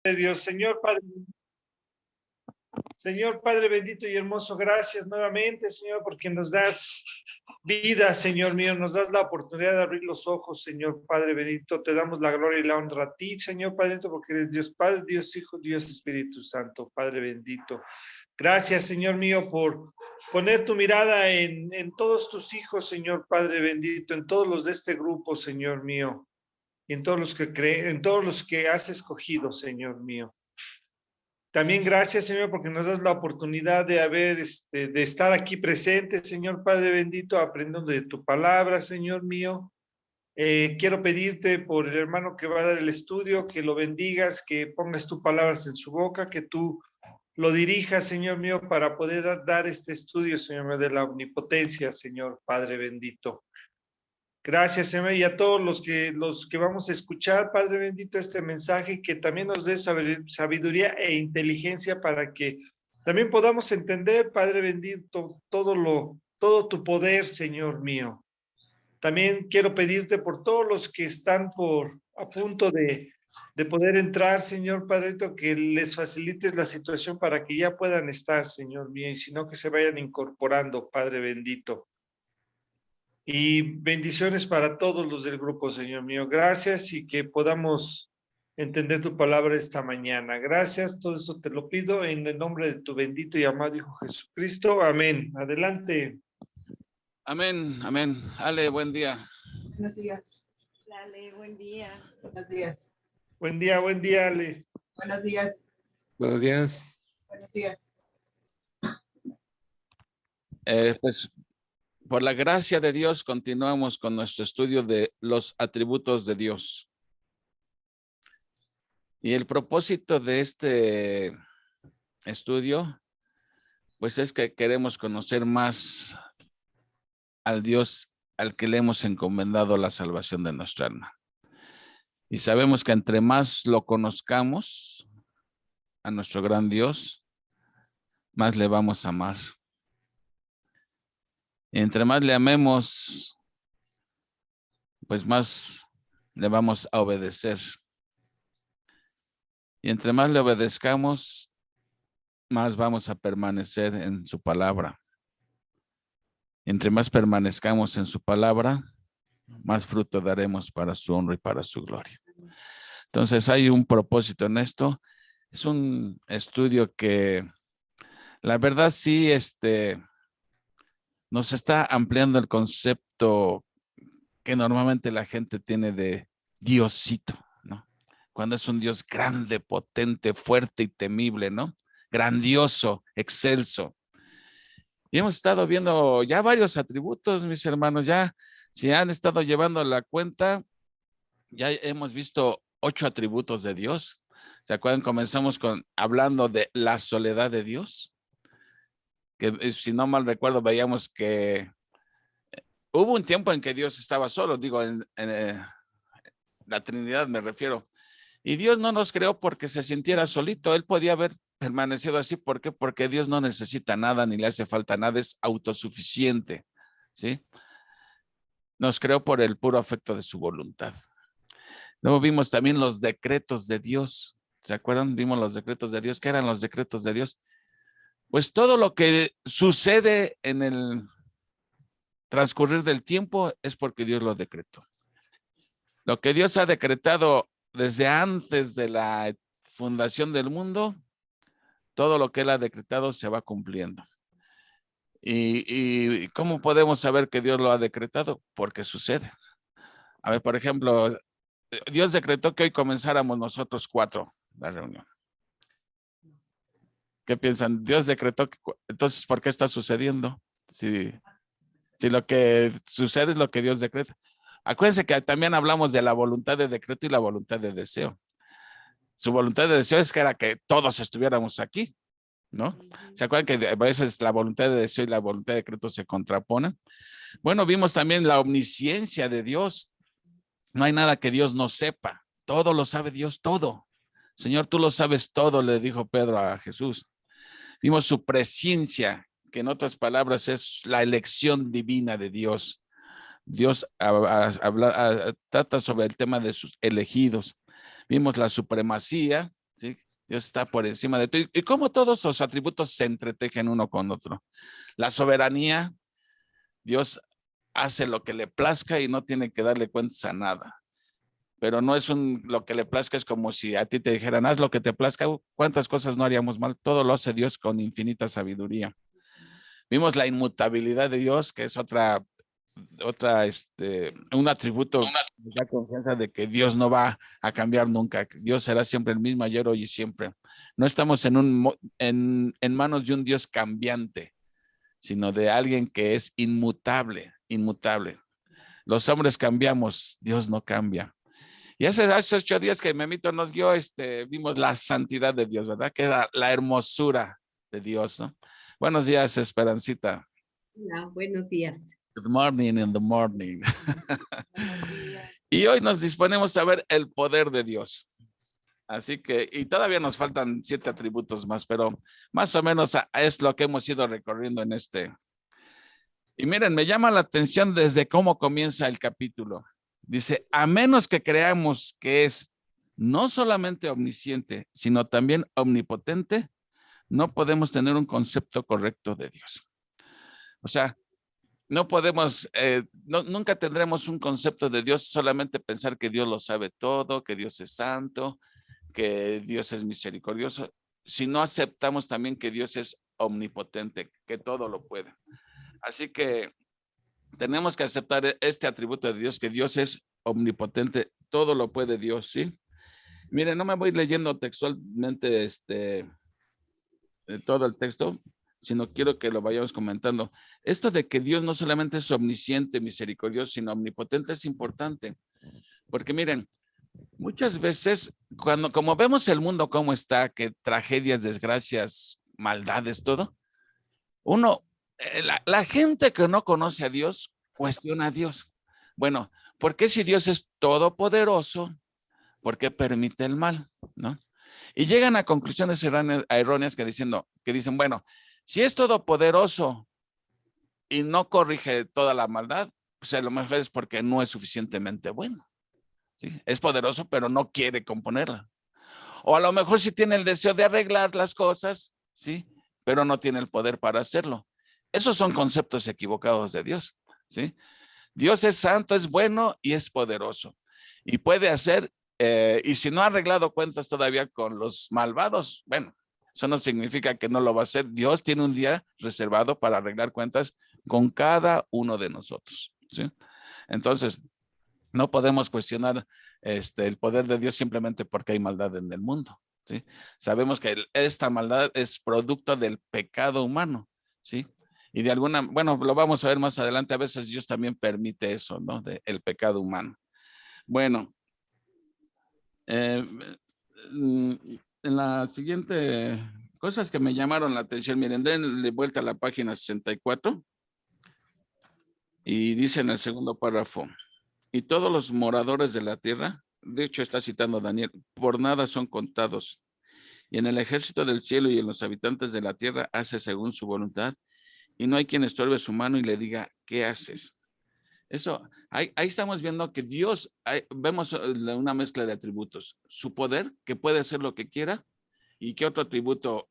de Dios. Señor Padre bendito y hermoso, gracias nuevamente, Señor, porque nos das vida, Señor mío, nos das la oportunidad de abrir los ojos, Señor Padre bendito. Te damos la gloria y la honra a ti, Señor Padre bendito, porque eres Dios Padre, Dios Hijo, Dios Espíritu Santo, Padre bendito. Gracias, Señor mío, por poner tu mirada en todos tus hijos, Señor Padre bendito, en todos los de este grupo, Señor mío, y en todos los que creen, en todos los que has escogido, Señor mío. También gracias, Señor, porque nos das la oportunidad de de estar aquí presentes, Señor Padre bendito, aprendiendo de tu palabra, Señor mío. Quiero pedirte por el hermano que va a dar el estudio, que lo bendigas, que pongas tus palabras en su boca, que tú lo dirijas, Señor mío, para poder dar este estudio, Señor mío, de la omnipotencia, Señor Padre bendito. Gracias, Señor, y a todos los que vamos a escuchar, Padre bendito, este mensaje, que también nos dé sabiduría e inteligencia para que también podamos entender, Padre bendito, todo tu poder, Señor mío. También quiero pedirte por todos los que están a punto de poder entrar, Señor Padre bendito, que les facilites la situación para que ya puedan estar, Señor mío, y si no, que se vayan incorporando, Padre bendito. Y bendiciones para todos los del grupo, Señor mío. Gracias y que podamos entender tu palabra esta mañana. Gracias, todo eso te lo pido en el nombre de tu bendito y amado Hijo Jesucristo. Amén. Adelante. Amén, amén. Ale, buen día. Buenos días. Ale, buen día. Buenos días. Buen día, Ale. Buenos días. Buenos días. Buenos días. Pues por la gracia de Dios continuamos con nuestro estudio de los atributos de Dios. Y el propósito de este estudio, pues es que queremos conocer más al Dios al que le hemos encomendado la salvación de nuestra alma. Y sabemos que entre más lo conozcamos a nuestro gran Dios, más le vamos a amar. Y entre más le amemos, pues más le vamos a obedecer. Y entre más le obedezcamos, más vamos a permanecer en su palabra. Entre más permanezcamos en su palabra, más fruto daremos para su honra y para su gloria. Entonces hay un propósito en esto. Es un estudio que la verdad sí nos está ampliando el concepto que normalmente la gente tiene de Diosito, ¿no? Cuando es un Dios grande, potente, fuerte y temible, ¿no? Grandioso, excelso. Y hemos estado viendo ya varios atributos, mis hermanos, ya si han estado llevando la cuenta, ya hemos visto 8 atributos de Dios. ¿Se acuerdan? Comenzamos hablando de la soledad de Dios, que si no mal recuerdo veíamos que hubo un tiempo en que Dios estaba solo, digo, en la Trinidad me refiero. Y Dios no nos creó porque se sintiera solito. Él podía haber permanecido así. ¿Por qué? Porque Dios no necesita nada ni le hace falta nada. Es autosuficiente, ¿sí? Nos creó por el puro afecto de su voluntad. Luego vimos también los decretos de Dios. ¿Se acuerdan? Vimos los decretos de Dios. ¿Qué eran los decretos de Dios? Pues todo lo que sucede en el transcurrir del tiempo es porque Dios lo decretó. Lo que Dios ha decretado desde antes de la fundación del mundo, todo lo que Él ha decretado se va cumpliendo. ¿Y cómo podemos saber que Dios lo ha decretado? Porque sucede. A ver, por ejemplo, Dios decretó que hoy comenzáramos nosotros 4 la reunión. ¿Qué piensan? Dios decretó que, entonces, ¿por qué está sucediendo? Si lo que sucede es lo que Dios decreta. Acuérdense que también hablamos de la voluntad de decreto y la voluntad de deseo. Su voluntad de deseo es que era que todos estuviéramos aquí, ¿no? ¿Se acuerdan que a veces la voluntad de deseo y la voluntad de decreto se contraponen? Bueno, vimos también la omnisciencia de Dios. No hay nada que Dios no sepa. Todo lo sabe Dios, todo. Señor, tú lo sabes todo, le dijo Pedro a Jesús. Vimos su presciencia, que en otras palabras es la elección divina de Dios. Dios trata sobre el tema de sus elegidos. Vimos la supremacía, ¿sí? Dios está por encima de todo. Y cómo todos los atributos se entretejen uno con otro. La soberanía, Dios hace lo que le plazca y no tiene que darle cuentas a nada. Pero no es lo que le plazca, es como si a ti te dijeran, haz lo que te plazca. ¿Cuántas cosas no haríamos mal? Todo lo hace Dios con infinita sabiduría. Vimos la inmutabilidad de Dios, que es un atributo que nos da confianza de que Dios no va a cambiar nunca. Dios será siempre el mismo ayer, hoy y siempre. No estamos en manos de un Dios cambiante, sino de alguien que es inmutable, inmutable. Los hombres cambiamos, Dios no cambia. Y hace 8 días que Memito nos dio, vimos la santidad de Dios, ¿verdad? Que era la hermosura de Dios, ¿no? Buenos días, Esperancita. Hola, buenos días. Good morning in the morning. Buenos días. Y hoy nos disponemos a ver el poder de Dios. Así que, y todavía nos faltan 7 atributos más, pero más o menos es lo que hemos ido recorriendo en este. Y miren, me llama la atención desde cómo comienza el capítulo. Dice, a menos que creamos que es no solamente omnisciente, sino también omnipotente, no podemos tener un concepto correcto de Dios. O sea, no podemos, nunca tendremos un concepto de Dios solamente pensar que Dios lo sabe todo, que Dios es santo, que Dios es misericordioso, si no aceptamos también que Dios es omnipotente, que todo lo puede. Así que tenemos que aceptar este atributo de Dios, que Dios es omnipotente, todo lo puede Dios, ¿sí? Miren, no me voy leyendo textualmente todo el texto, sino quiero que lo vayamos comentando. Esto de que Dios no solamente es omnisciente, misericordioso, sino omnipotente es importante, porque miren, muchas veces como vemos el mundo cómo está, que tragedias, desgracias, maldades, todo, la gente que no conoce a Dios cuestiona a Dios. Bueno, ¿por qué si Dios es todopoderoso, por qué permite el mal? ¿No? Y llegan a conclusiones erróneas que dicen, bueno, si es todopoderoso y no corrige toda la maldad, pues a lo mejor es porque no es suficientemente bueno. ¿Sí? Es poderoso, pero no quiere componerla. O a lo mejor sí tiene el deseo de arreglar las cosas, ¿sí? Pero no tiene el poder para hacerlo. Esos son conceptos equivocados de Dios, ¿sí? Dios es santo, es bueno y es poderoso. Y puede hacer, y si no ha arreglado cuentas todavía con los malvados, bueno, eso no significa que no lo va a hacer. Dios tiene un día reservado para arreglar cuentas con cada uno de nosotros, ¿sí? Entonces, no podemos cuestionar el poder de Dios simplemente porque hay maldad en el mundo, ¿sí? Sabemos que esta maldad es producto del pecado humano, ¿sí? Y de alguna, bueno, lo vamos a ver más adelante, a veces Dios también permite eso, ¿no? El pecado humano. Bueno, en la siguiente, cosas que me llamaron la atención, miren, denle vuelta a la página 64 y dice en el segundo párrafo, y todos los moradores de la tierra, de hecho está citando a Daniel, por nada son contados. Y en el ejército del cielo y en los habitantes de la tierra hace según su voluntad, y no hay quien estorbe su mano y le diga, ¿qué haces? Eso, ahí estamos viendo que Dios, vemos una mezcla de atributos. Su poder, que puede hacer lo que quiera, y qué otro atributo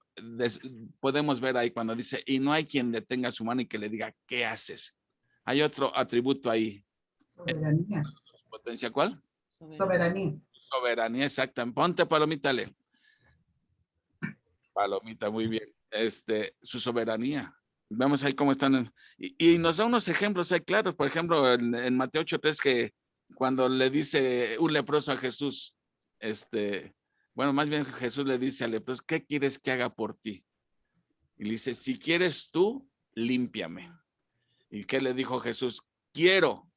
podemos ver ahí cuando dice, y no hay quien detenga su mano y que le diga, ¿qué haces? Hay otro atributo ahí. Soberanía. ¿Potencia cuál? Soberanía. Soberanía, exacta. Ponte palomita, Le. Palomita, muy bien. Su soberanía. Vemos ahí cómo están. Y nos da unos ejemplos ahí claros. Por ejemplo, en Mateo 8:3, que cuando le dice un leproso a Jesús, bueno, más bien Jesús le dice al leproso, ¿qué quieres que haga por ti? Y le dice, si quieres tú, límpiame. ¿Y qué le dijo Jesús? Quiero.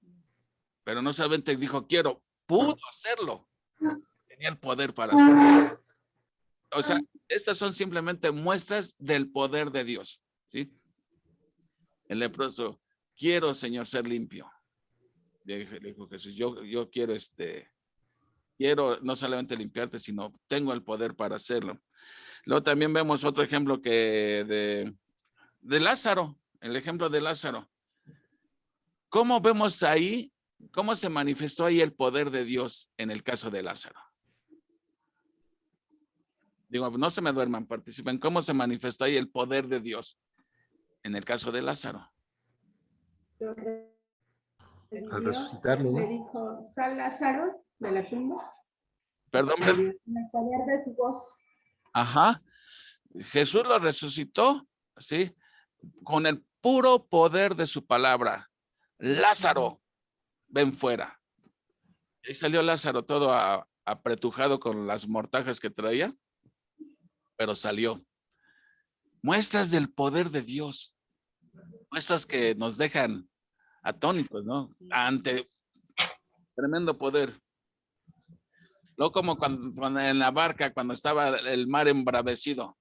Pero no solamente dijo quiero, pudo hacerlo. Tenía el poder para hacerlo. O sea, estas son simplemente muestras del poder de Dios, ¿sí? El leproso, quiero, Señor, ser limpio. Le dijo Jesús, yo quiero, quiero no solamente limpiarte, sino tengo el poder para hacerlo. Luego también vemos otro ejemplo de Lázaro, el ejemplo de Lázaro. ¿Cómo vemos ahí, cómo se manifestó ahí el poder de Dios en el caso de Lázaro? Digo, no se me duerman, participen. ¿Cómo se manifestó ahí el poder de Dios? En el caso de Lázaro. Al resucitarlo, le ¿no? dijo, sal Lázaro de la tumba, Perdón, con el poder de su voz. ajá. Jesús lo resucitó, ¿sí? Con el puro poder de su palabra. Lázaro, ven fuera. Y salió Lázaro todo apretujado con las mortajas que traía, pero salió. Muestras del poder de Dios. Muestras que nos dejan atónitos, ¿no? Ante tremendo poder. No como cuando en la barca, cuando estaba el mar embravecido.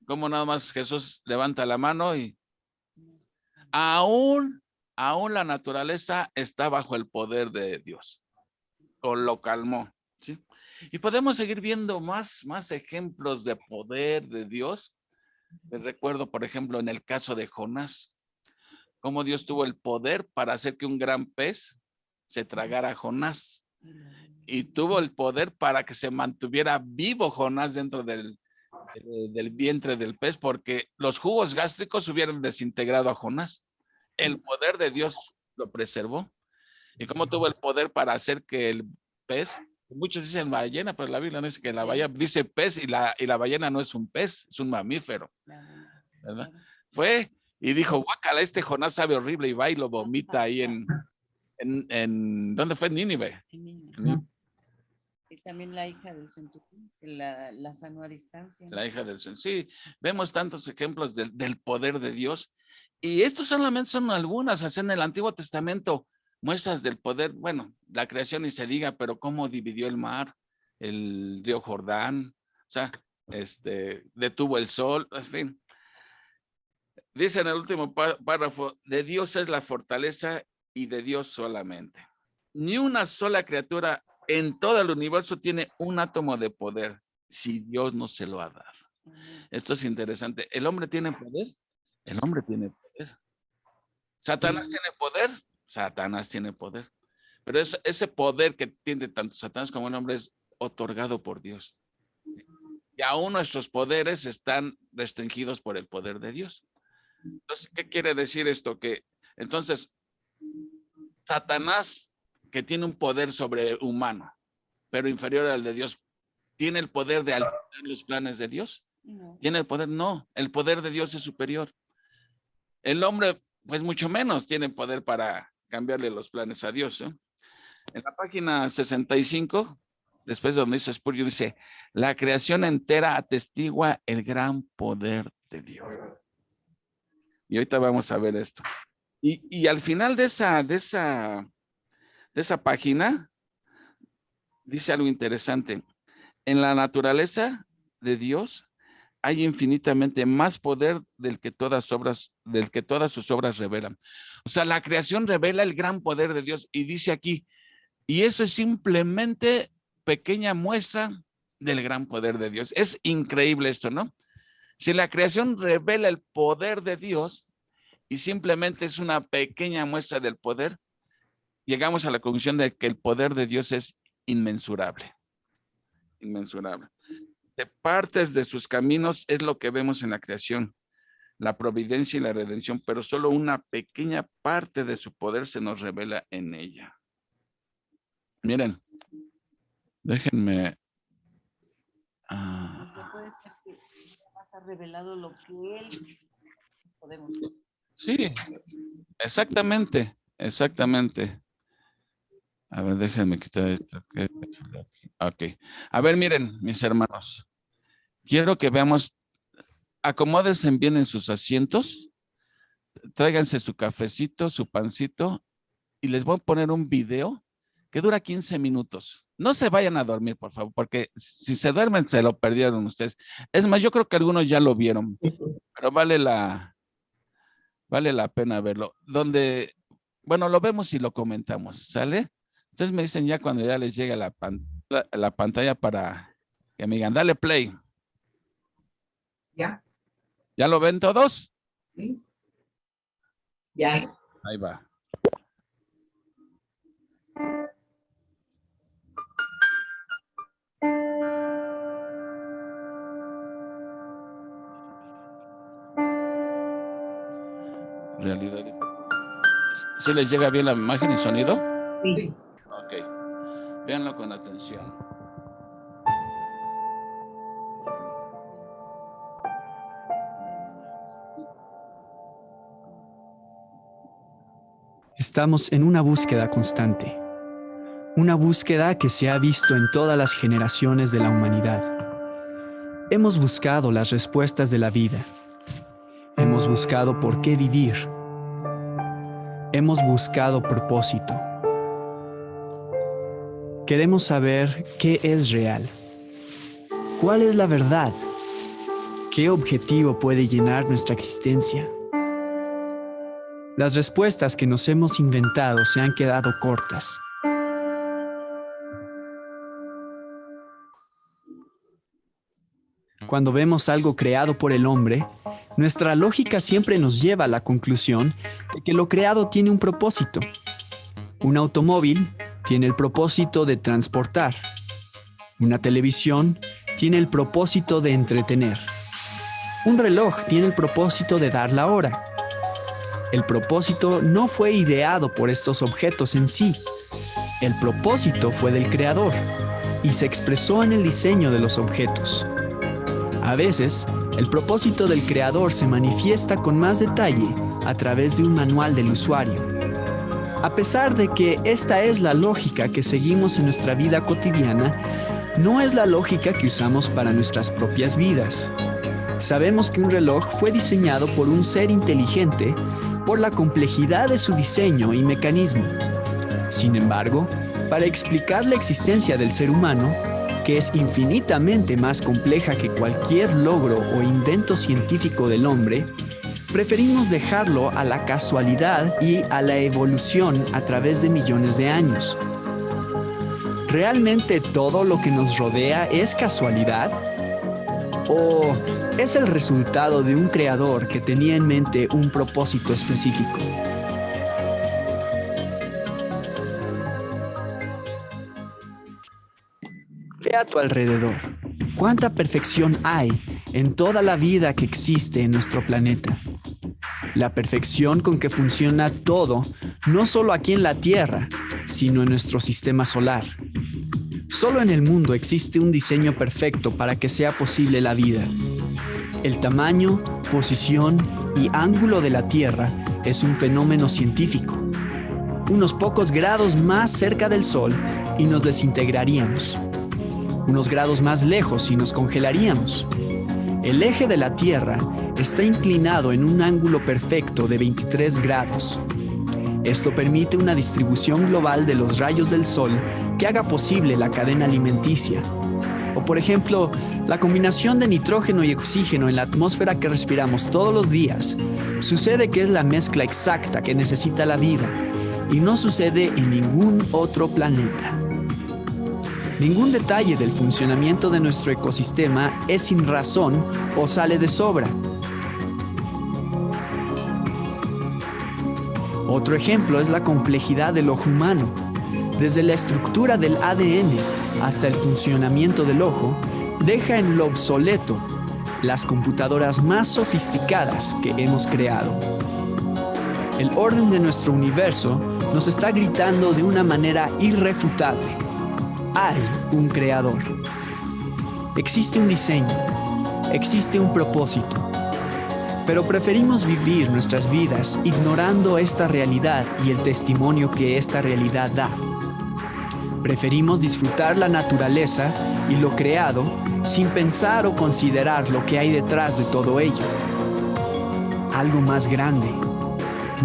Como nada más Jesús levanta la mano y aún la naturaleza está bajo el poder de Dios. O lo calmó, ¿sí? Y podemos seguir viendo más ejemplos de poder de Dios. Les recuerdo, por ejemplo, en el caso de Jonás, cómo Dios tuvo el poder para hacer que un gran pez se tragara a Jonás. Y tuvo el poder para que se mantuviera vivo Jonás dentro del vientre del pez, porque los jugos gástricos hubieran desintegrado a Jonás. El poder de Dios lo preservó. Y cómo tuvo el poder para hacer que el pez, muchos dicen ballena, pero la Biblia no dice que la ballena, dice pez, y la ballena no es un pez, es un mamífero, ¿verdad? Fue y dijo, guácala, este Jonás sabe horrible, y va y lo vomita ahí ¿dónde fue? En Nínive. Y también la hija del centurión, que la sanó a distancia. La hija del Señor. Sí, vemos tantos ejemplos del poder de Dios. Y estos solamente son algunas, así en el Antiguo Testamento, muestras del poder, bueno, la creación ni se diga, pero cómo dividió el mar, el río Jordán, o sea, detuvo el sol, en fin. Dice en el último párrafo, de Dios es la fortaleza y de Dios solamente. Ni una sola criatura en todo el universo tiene un átomo de poder si Dios no se lo ha dado. Esto es interesante. ¿El hombre tiene poder? El hombre tiene poder. ¿Satanás tiene poder? Satanás tiene poder. Pero ese poder que tiene tanto Satanás como el hombre es otorgado por Dios. Y aún nuestros poderes están restringidos por el poder de Dios. Entonces, ¿qué quiere decir esto? Que entonces Satanás, que tiene un poder sobrehumano, pero inferior al de Dios, ¿tiene el poder de alterar los planes de Dios? No. ¿Tiene el poder? No, el poder de Dios es superior. El hombre, pues mucho menos tiene poder para cambiarle los planes a Dios, ¿eh? En la página 65, después donde dice Spurgeon, dice, la creación entera atestigua el gran poder de Dios. Y ahorita vamos a ver esto. Y al final de esa página, dice algo interesante. En la naturaleza de Dios hay infinitamente más poder del que todas sus obras revelan. O sea, la creación revela el gran poder de Dios y dice aquí, y eso es simplemente pequeña muestra del gran poder de Dios. Es increíble esto, ¿no? Si la creación revela el poder de Dios y simplemente es una pequeña muestra del poder, llegamos a la conclusión de que el poder de Dios es inmensurable. Inmensurable. De partes de sus caminos es lo que vemos en la creación, la providencia y la redención, pero solo una pequeña parte de su poder se nos revela en ella. Miren, déjenme. Se puede ser que más ha revelado lo que él podemos ver. Sí, exactamente. A ver, déjenme quitar esto. Ok. A ver, miren, mis hermanos. Quiero que veamos, acomódense bien en sus asientos, tráiganse su cafecito, su pancito, y les voy a poner un video que dura 15 minutos. No se vayan a dormir, por favor, porque si se duermen, se lo perdieron ustedes. Es más, yo creo que algunos ya lo vieron, pero vale la pena verlo. Bueno, lo vemos y lo comentamos, ¿sale? Ustedes me dicen ya cuando ya les llegue la pantalla para que me digan, dale play. ¿Ya? ¿Ya lo ven todos? ¿Sí? Ya. Ahí va. Realidad. ¿Sí les llega bien la imagen y sonido? Sí. Ok. Véanlo con atención. Estamos en una búsqueda constante. Una búsqueda que se ha visto en todas las generaciones de la humanidad. Hemos buscado las respuestas de la vida. Hemos buscado por qué vivir. Hemos buscado propósito. Queremos saber qué es real. ¿Cuál es la verdad? ¿Qué objetivo puede llenar nuestra existencia? Las respuestas que nos hemos inventado se han quedado cortas. Cuando vemos algo creado por el hombre, nuestra lógica siempre nos lleva a la conclusión de que lo creado tiene un propósito. Un automóvil tiene el propósito de transportar. Una televisión tiene el propósito de entretener. Un reloj tiene el propósito de dar la hora. El propósito no fue ideado por estos objetos en sí. El propósito fue del creador y se expresó en el diseño de los objetos. A veces, el propósito del creador se manifiesta con más detalle a través de un manual del usuario. A pesar de que esta es la lógica que seguimos en nuestra vida cotidiana, no es la lógica que usamos para nuestras propias vidas. Sabemos que un reloj fue diseñado por un ser inteligente por la complejidad de su diseño y mecanismo. Sin embargo, para explicar la existencia del ser humano, que es infinitamente más compleja que cualquier logro o invento científico del hombre, preferimos dejarlo a la casualidad y a la evolución a través de millones de años. ¿Realmente todo lo que nos rodea es casualidad? ¿O es el resultado de un creador que tenía en mente un propósito específico? Ve a tu alrededor. ¿Cuánta perfección hay en toda la vida que existe en nuestro planeta? La perfección con que funciona todo, no solo aquí en la Tierra, sino en nuestro sistema solar. Solo en el mundo existe un diseño perfecto para que sea posible la vida. El tamaño, posición y ángulo de la Tierra es un fenómeno científico. Unos pocos grados más cerca del Sol y nos desintegraríamos. Unos grados más lejos y nos congelaríamos. El eje de la Tierra está inclinado en un ángulo perfecto de 23 grados. Esto permite una distribución global de los rayos del Sol que haga posible la cadena alimenticia. O por ejemplo, la combinación de nitrógeno y oxígeno en la atmósfera que respiramos todos los días sucede que es la mezcla exacta que necesita la vida y no sucede en ningún otro planeta. Ningún detalle del funcionamiento de nuestro ecosistema es sin razón o sale de sobra. Otro ejemplo es la complejidad del ojo humano. Desde la estructura del ADN hasta el funcionamiento del ojo, deja en lo obsoleto las computadoras más sofisticadas que hemos creado. El orden de nuestro universo nos está gritando de una manera irrefutable. Hay un creador. Existe un diseño. Existe un propósito. Pero preferimos vivir nuestras vidas ignorando esta realidad y el testimonio que esta realidad da. Preferimos disfrutar la naturaleza y lo creado sin pensar o considerar lo que hay detrás de todo ello. Algo más grande,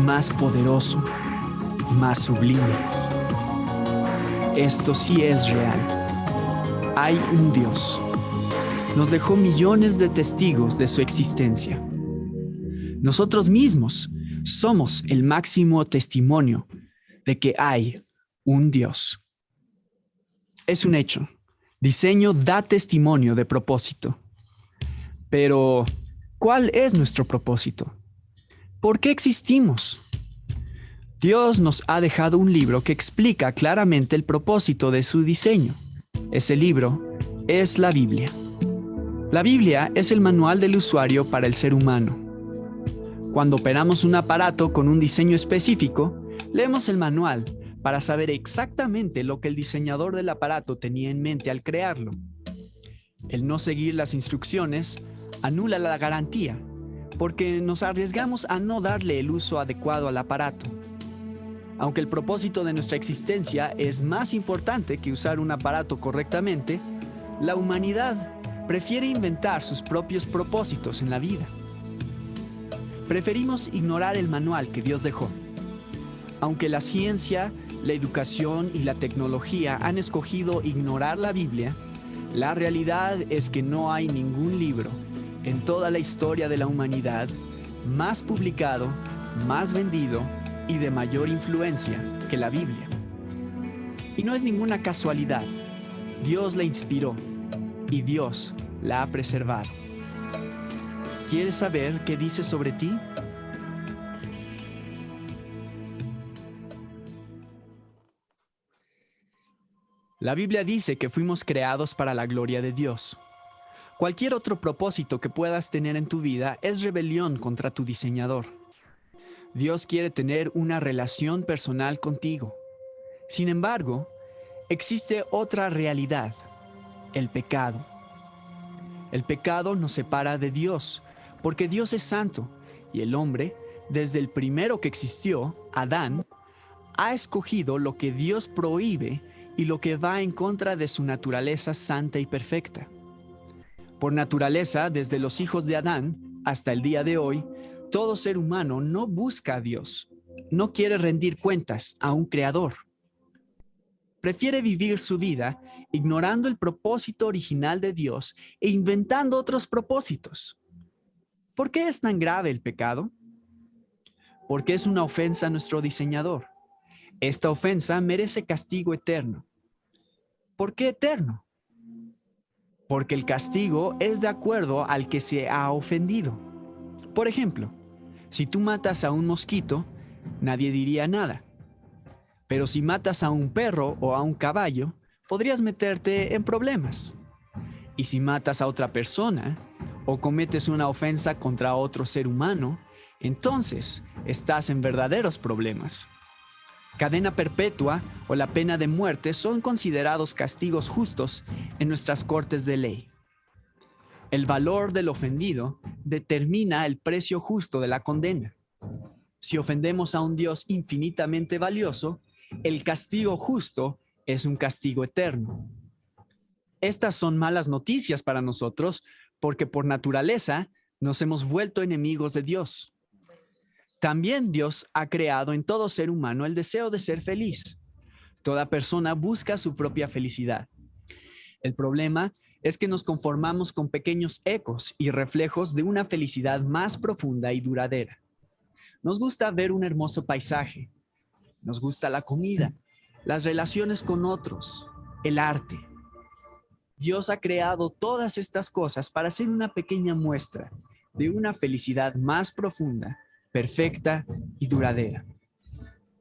más poderoso, más sublime. Esto sí es real. Hay un Dios. Nos dejó millones de testigos de su existencia. Nosotros mismos somos el máximo testimonio de que hay un Dios. Es un hecho. Diseño da testimonio de propósito. Pero, ¿cuál es nuestro propósito? ¿Por qué existimos? Dios nos ha dejado un libro que explica claramente el propósito de su diseño. Ese libro es la Biblia. La Biblia es el manual del usuario para el ser humano. Cuando operamos un aparato con un diseño específico, leemos el manual para saber exactamente lo que el diseñador del aparato tenía en mente al crearlo. El no seguir las instrucciones anula la garantía, porque nos arriesgamos a no darle el uso adecuado al aparato. Aunque el propósito de nuestra existencia es más importante que usar un aparato correctamente, la humanidad prefiere inventar sus propios propósitos en la vida. Preferimos ignorar el manual que Dios dejó. Aunque la ciencia, la educación y la tecnología han escogido ignorar la Biblia, la realidad es que no hay ningún libro en toda la historia de la humanidad más publicado, más vendido y de mayor influencia que la Biblia. Y no es ninguna casualidad. Dios la inspiró y Dios la ha preservado. ¿Quieres saber qué dice sobre ti? La Biblia dice que fuimos creados para la gloria de Dios. Cualquier otro propósito que puedas tener en tu vida es rebelión contra tu diseñador. Dios quiere tener una relación personal contigo. Sin embargo, existe otra realidad: el pecado. El pecado nos separa de Dios, porque Dios es santo, y el hombre, desde el primero que existió, Adán, ha escogido lo que Dios prohíbe y lo que va en contra de su naturaleza santa y perfecta. Por naturaleza, desde los hijos de Adán hasta el día de hoy, todo ser humano no busca a Dios, no quiere rendir cuentas a un creador. Prefiere vivir su vida ignorando el propósito original de Dios e inventando otros propósitos. ¿Por qué es tan grave el pecado? Porque es una ofensa a nuestro diseñador. Esta ofensa merece castigo eterno. ¿Por qué eterno? Porque el castigo es de acuerdo al que se ha ofendido. Por ejemplo, si tú matas a un mosquito, nadie diría nada. Pero si matas a un perro o a un caballo, podrías meterte en problemas. Y si matas a otra persona o cometes una ofensa contra otro ser humano, entonces estás en verdaderos problemas. Cadena perpetua o la pena de muerte son considerados castigos justos en nuestras cortes de ley. El valor del ofendido determina el precio justo de la condena. Si ofendemos a un Dios infinitamente valioso, el castigo justo es un castigo eterno. Estas son malas noticias para nosotros porque por naturaleza nos hemos vuelto enemigos de Dios. También Dios ha creado en todo ser humano el deseo de ser feliz. Toda persona busca su propia felicidad. El problema es que nos conformamos con pequeños ecos y reflejos de una felicidad más profunda y duradera. Nos gusta ver un hermoso paisaje. Nos gusta la comida, las relaciones con otros, el arte. Dios ha creado todas estas cosas para ser una pequeña muestra de una felicidad más profunda, perfecta y duradera.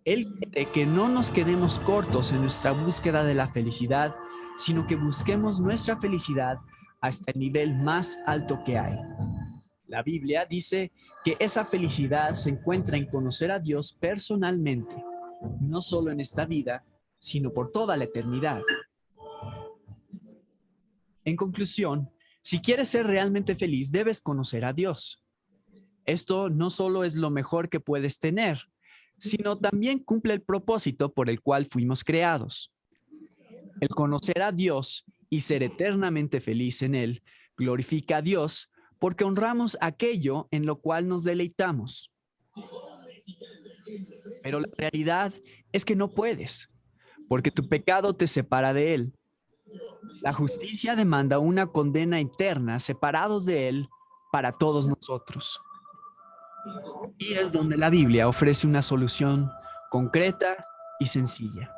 Él quiere que no nos quedemos cortos en nuestra búsqueda de la felicidad, sino que busquemos nuestra felicidad hasta el nivel más alto que hay. La Biblia dice que esa felicidad se encuentra en conocer a Dios personalmente, no solo en esta vida, sino por toda la eternidad. En conclusión, si quieres ser realmente feliz, debes conocer a Dios. Esto no solo es lo mejor que puedes tener, sino también cumple el propósito por el cual fuimos creados. El conocer a Dios y ser eternamente feliz en Él glorifica a Dios porque honramos aquello en lo cual nos deleitamos. Pero la realidad es que no puedes, porque tu pecado te separa de Él. La justicia demanda una condena eterna separados de Él para todos nosotros. Y es donde la Biblia ofrece una solución concreta y sencilla.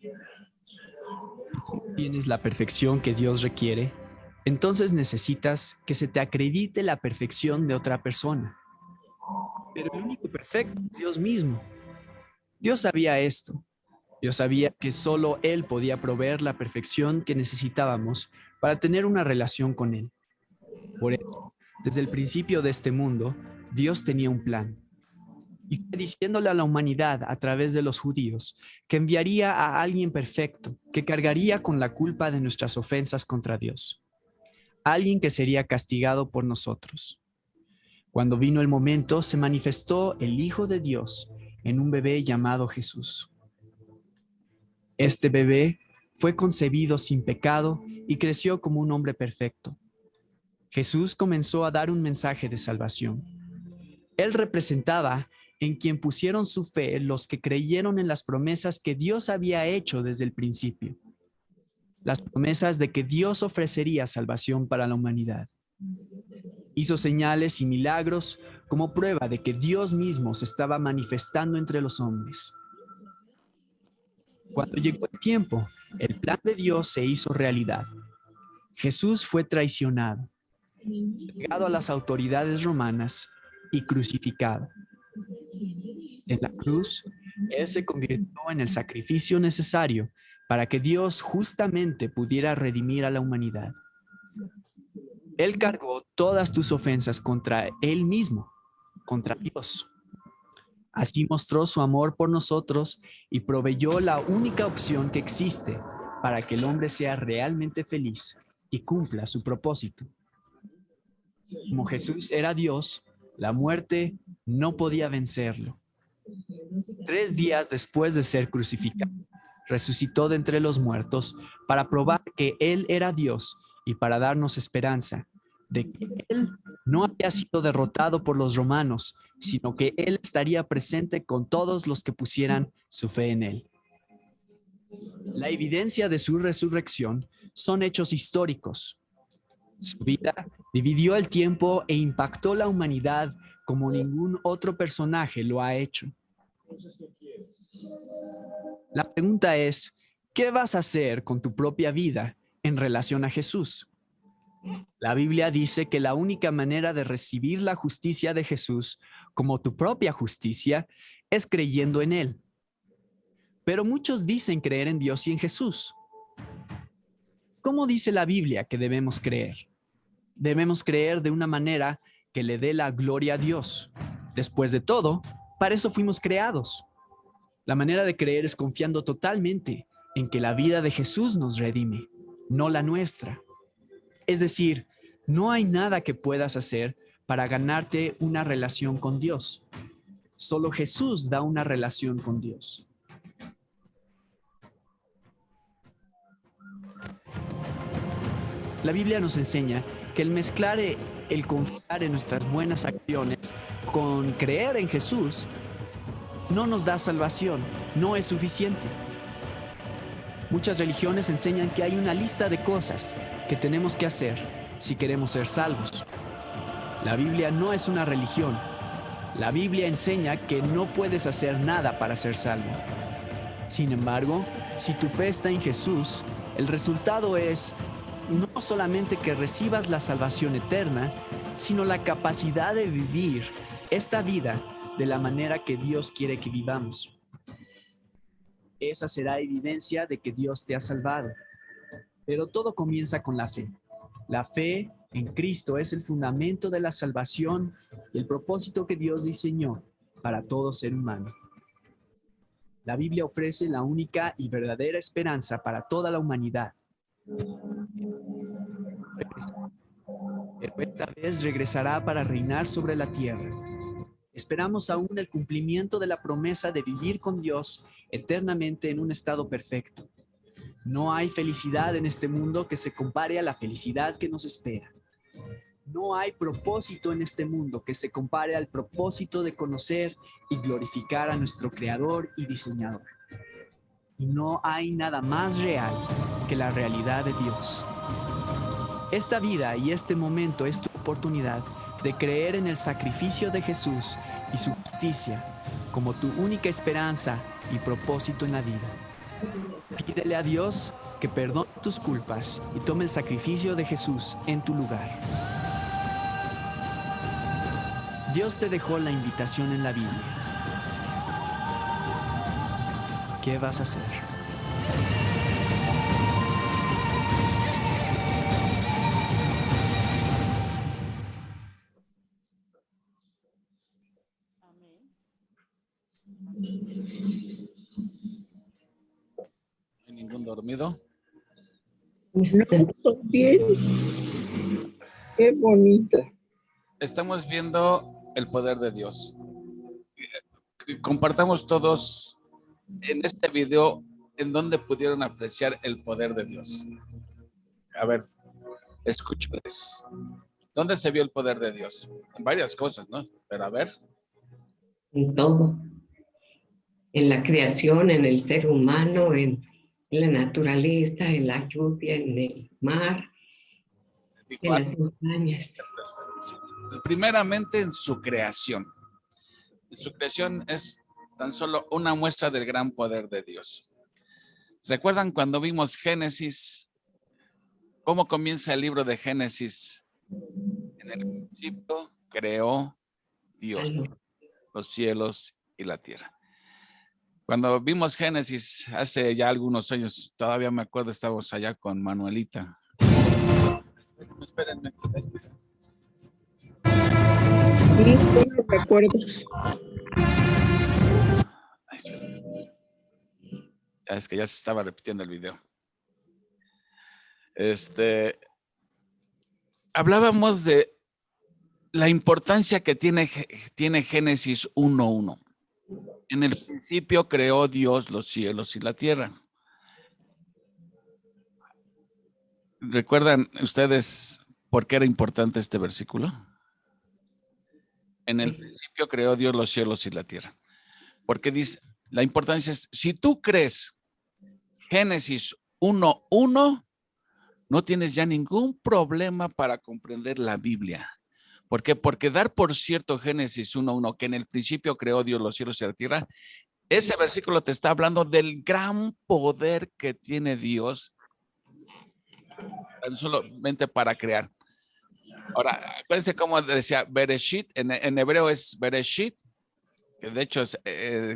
Si tienes la perfección que Dios requiere, entonces necesitas que se te acredite la perfección de otra persona. Pero el único perfecto es Dios mismo. Dios sabía esto. Dios sabía que solo Él podía proveer la perfección que necesitábamos para tener una relación con Él. Por eso, desde el principio de este mundo, Dios tenía un plan. Y fue diciéndole a la humanidad a través de los judíos que enviaría a alguien perfecto, que cargaría con la culpa de nuestras ofensas contra Dios. Alguien que sería castigado por nosotros. Cuando vino el momento, se manifestó el Hijo de Dios en un bebé llamado Jesús. Este bebé fue concebido sin pecado y creció como un hombre perfecto. Jesús comenzó a dar un mensaje de salvación. Él representaba en quien pusieron su fe los que creyeron en las promesas que Dios había hecho desde el principio. Las promesas de que Dios ofrecería salvación para la humanidad. Hizo señales y milagros como prueba de que Dios mismo se estaba manifestando entre los hombres. Cuando llegó el tiempo, el plan de Dios se hizo realidad. Jesús fue traicionado, entregado a las autoridades romanas y crucificado. En la cruz, Él se convirtió en el sacrificio necesario para que Dios justamente pudiera redimir a la humanidad. Él cargó todas tus ofensas contra Él mismo, contra Dios. Así mostró su amor por nosotros y proveyó la única opción que existe para que el hombre sea realmente feliz y cumpla su propósito. Como Jesús era Dios, la muerte no podía vencerlo. 3 días después de ser crucificado, resucitó de entre los muertos para probar que Él era Dios y para darnos esperanza de que Él no había sido derrotado por los romanos, sino que Él estaría presente con todos los que pusieran su fe en Él. La evidencia de su resurrección son hechos históricos. Su vida dividió el tiempo e impactó la humanidad como ningún otro personaje lo ha hecho. La pregunta es, ¿qué vas a hacer con tu propia vida en relación a Jesús? La Biblia dice que la única manera de recibir la justicia de Jesús como tu propia justicia es creyendo en Él. Pero muchos dicen creer en Dios y en Jesús. ¿Cómo dice la Biblia que debemos creer? Debemos creer de una manera que le dé la gloria a Dios. Después de todo, para eso fuimos creados. La manera de creer es confiando totalmente en que la vida de Jesús nos redime, no la nuestra. Es decir, no hay nada que puedas hacer para ganarte una relación con Dios. Solo Jesús da una relación con Dios. La Biblia nos enseña que el mezclar el confiar en nuestras buenas acciones con creer en Jesús no nos da salvación, no es suficiente. Muchas religiones enseñan que hay una lista de cosas que tenemos que hacer si queremos ser salvos. La Biblia no es una religión. La Biblia enseña que no puedes hacer nada para ser salvo. Sin embargo, si tu fe está en Jesús, el resultado es no solamente que recibas la salvación eterna, sino la capacidad de vivir esta vida de la manera que Dios quiere que vivamos. Esa será evidencia de que Dios te ha salvado. Pero todo comienza con la fe. La fe en Cristo es el fundamento de la salvación y el propósito que Dios diseñó para todo ser humano. La Biblia ofrece la única y verdadera esperanza para toda la humanidad. Pero esta vez regresará para reinar sobre la tierra. Esperamos aún el cumplimiento de la promesa de vivir con Dios eternamente en un estado perfecto. No hay felicidad en este mundo que se compare a la felicidad que nos espera. No hay propósito en este mundo que se compare al propósito de conocer y glorificar a nuestro Creador y Diseñador. Y no hay nada más real que la realidad de Dios. Esta vida y este momento es tu oportunidad de creer en el sacrificio de Jesús y su justicia como tu única esperanza y propósito en la vida. Pídele a Dios que perdone tus culpas y tome el sacrificio de Jesús en tu lugar. Dios te dejó la invitación en la Biblia. ¿Qué vas a hacer? ¿No hay ningún dormido? Estoy bien. Qué bonita. Estamos viendo el poder de Dios. Compartamos todos en este video en donde pudieron apreciar el poder de Dios. A ver, escúchales. ¿Dónde se vio el poder de Dios? En varias cosas, ¿no? Pero a ver. En todo. En la creación, en el ser humano, en la naturaleza, en la lluvia, en el mar, en las montañas. Primeramente en su creación. Su creación es tan solo una muestra del gran poder de Dios. ¿Recuerdan cuando vimos Génesis? ¿Cómo comienza el libro de Génesis? En el principio creó Dios los cielos y la tierra. Cuando vimos Génesis hace ya algunos años, todavía me acuerdo, estábamos allá con Manuelita. Espérenme. Sí, no recuerdo. Es que ya se estaba repitiendo el video. Hablábamos de la importancia que tiene Génesis 1:1. En el principio creó Dios los cielos y la tierra. ¿Recuerdan ustedes por qué era importante este versículo? En el principio creó Dios los cielos y la tierra. Porque dice, la importancia es, si tú crees Génesis 1:1, no tienes ya ningún problema para comprender la Biblia. ¿Por qué? Porque dar por cierto Génesis 1:1, que en el principio creó Dios los cielos y la tierra, ese versículo te está hablando del gran poder que tiene Dios tan solamente para crear. Ahora, acuérdense cómo decía Bereshit, en hebreo es Bereshit, que de hecho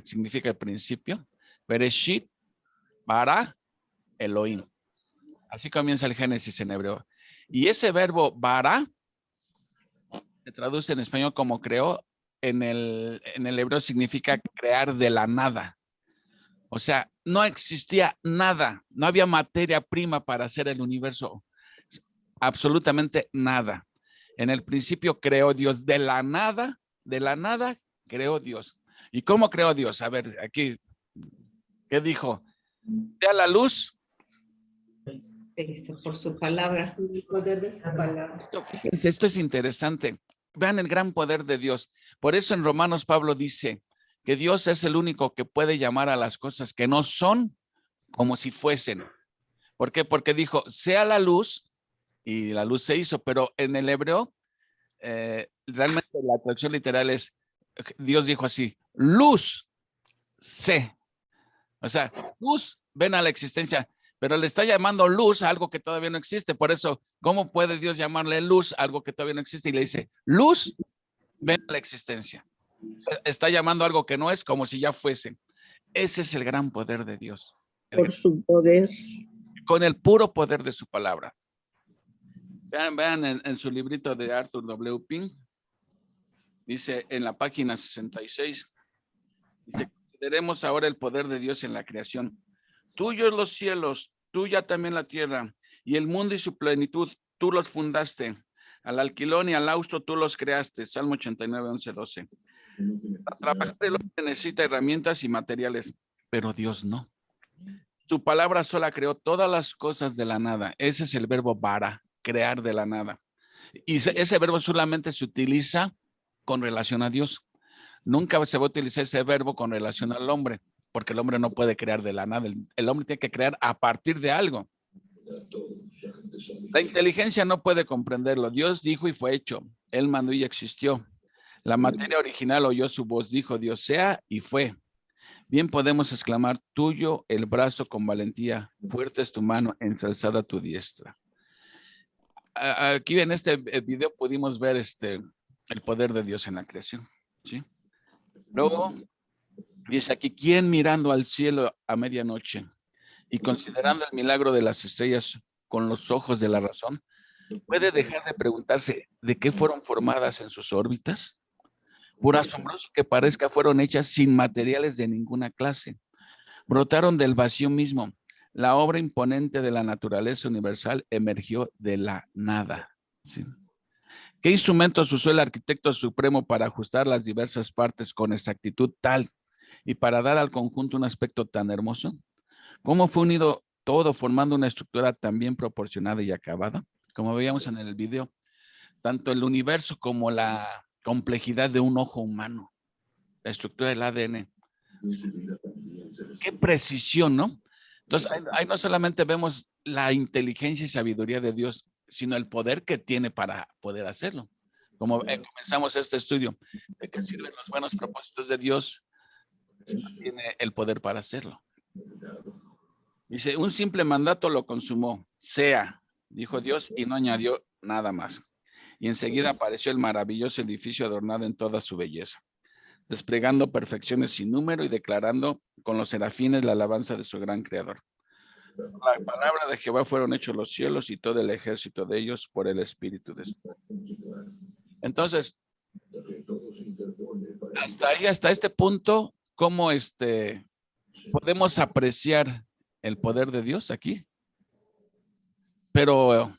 significa el principio. Bereshit, bara, Elohim. Así comienza el Génesis en hebreo. Y ese verbo bara se traduce en español como creó, en el hebreo significa crear de la nada. O sea, no existía nada, no había materia prima para hacer el universo. Absolutamente nada. En el principio creó Dios de la nada creó Dios. ¿Y cómo creó Dios? A ver, aquí, ¿qué dijo? Sea la luz. Por su palabra. El poder de su palabra. Fíjense, esto es interesante. Vean el gran poder de Dios. Por eso en Romanos Pablo dice que Dios es el único que puede llamar a las cosas que no son como si fuesen. ¿Por qué? Porque dijo, sea la luz, y la luz se hizo, pero en el hebreo, realmente la traducción literal es, Dios dijo así, luz, sé. O sea, luz, ven a la existencia, pero le está llamando luz a algo que todavía no existe. Por eso, ¿cómo puede Dios llamarle luz a algo que todavía no existe? Y le dice, luz, ven a la existencia. Está llamando algo que no es como si ya fuese. Ese es el gran poder de Dios. Por su poder. Con el puro poder de su palabra. Vean en su librito de Arthur W. Pink, dice en la página 66, dice, consideremos ahora el poder de Dios en la creación. Tuyos los cielos, tuya también la tierra, y el mundo y su plenitud, tú los fundaste. Al alquilón y al austro tú los creaste. Salmo 89, 11, 12. Para trabajar el hombre necesita herramientas y materiales, pero Dios no. Su palabra sola creó todas las cosas de la nada. Ese es el verbo bara, crear de la nada. Y ese verbo solamente se utiliza con relación a Dios. Nunca se va a utilizar ese verbo con relación al hombre, porque el hombre no puede crear de la nada. El hombre tiene que crear a partir de algo. La inteligencia no puede comprenderlo. Dios dijo y fue hecho. Él mandó y existió. La materia original oyó su voz, dijo Dios sea y fue. Bien podemos exclamar, tuyo el brazo con valentía, fuerte es tu mano, ensalzada tu diestra. Aquí en este video pudimos ver el poder de Dios en la creación, ¿sí? Luego dice aquí, ¿quién mirando al cielo a medianoche y considerando el milagro de las estrellas con los ojos de la razón, puede dejar de preguntarse de qué fueron formadas en sus órbitas? Por asombroso que parezca, fueron hechas sin materiales de ninguna clase. Brotaron del vacío mismo. La obra imponente de la naturaleza universal emergió de la nada. ¿Sí? ¿Qué instrumentos usó el arquitecto supremo para ajustar las diversas partes con exactitud tal y para dar al conjunto un aspecto tan hermoso? ¿Cómo fue unido todo formando una estructura tan bien proporcionada y acabada? Como veíamos en el video, tanto el universo como la complejidad de un ojo humano, la estructura del ADN. Qué precisión, ¿no? Entonces, ahí no solamente vemos la inteligencia y sabiduría de Dios, sino el poder que tiene para poder hacerlo. Como comenzamos este estudio, ¿de qué sirven los buenos propósitos de Dios si no tiene el poder para hacerlo? Dice, un simple mandato lo consumó, sea, dijo Dios, y no añadió nada más. Y enseguida apareció el maravilloso edificio adornado en toda su belleza, desplegando perfecciones sin número y declarando con los serafines la alabanza de su gran creador. La palabra de Jehová fueron hechos los cielos y todo el ejército de ellos por el Espíritu de Dios. Entonces, hasta ahí, hasta este punto, ¿cómo podemos apreciar el poder de Dios aquí? Pero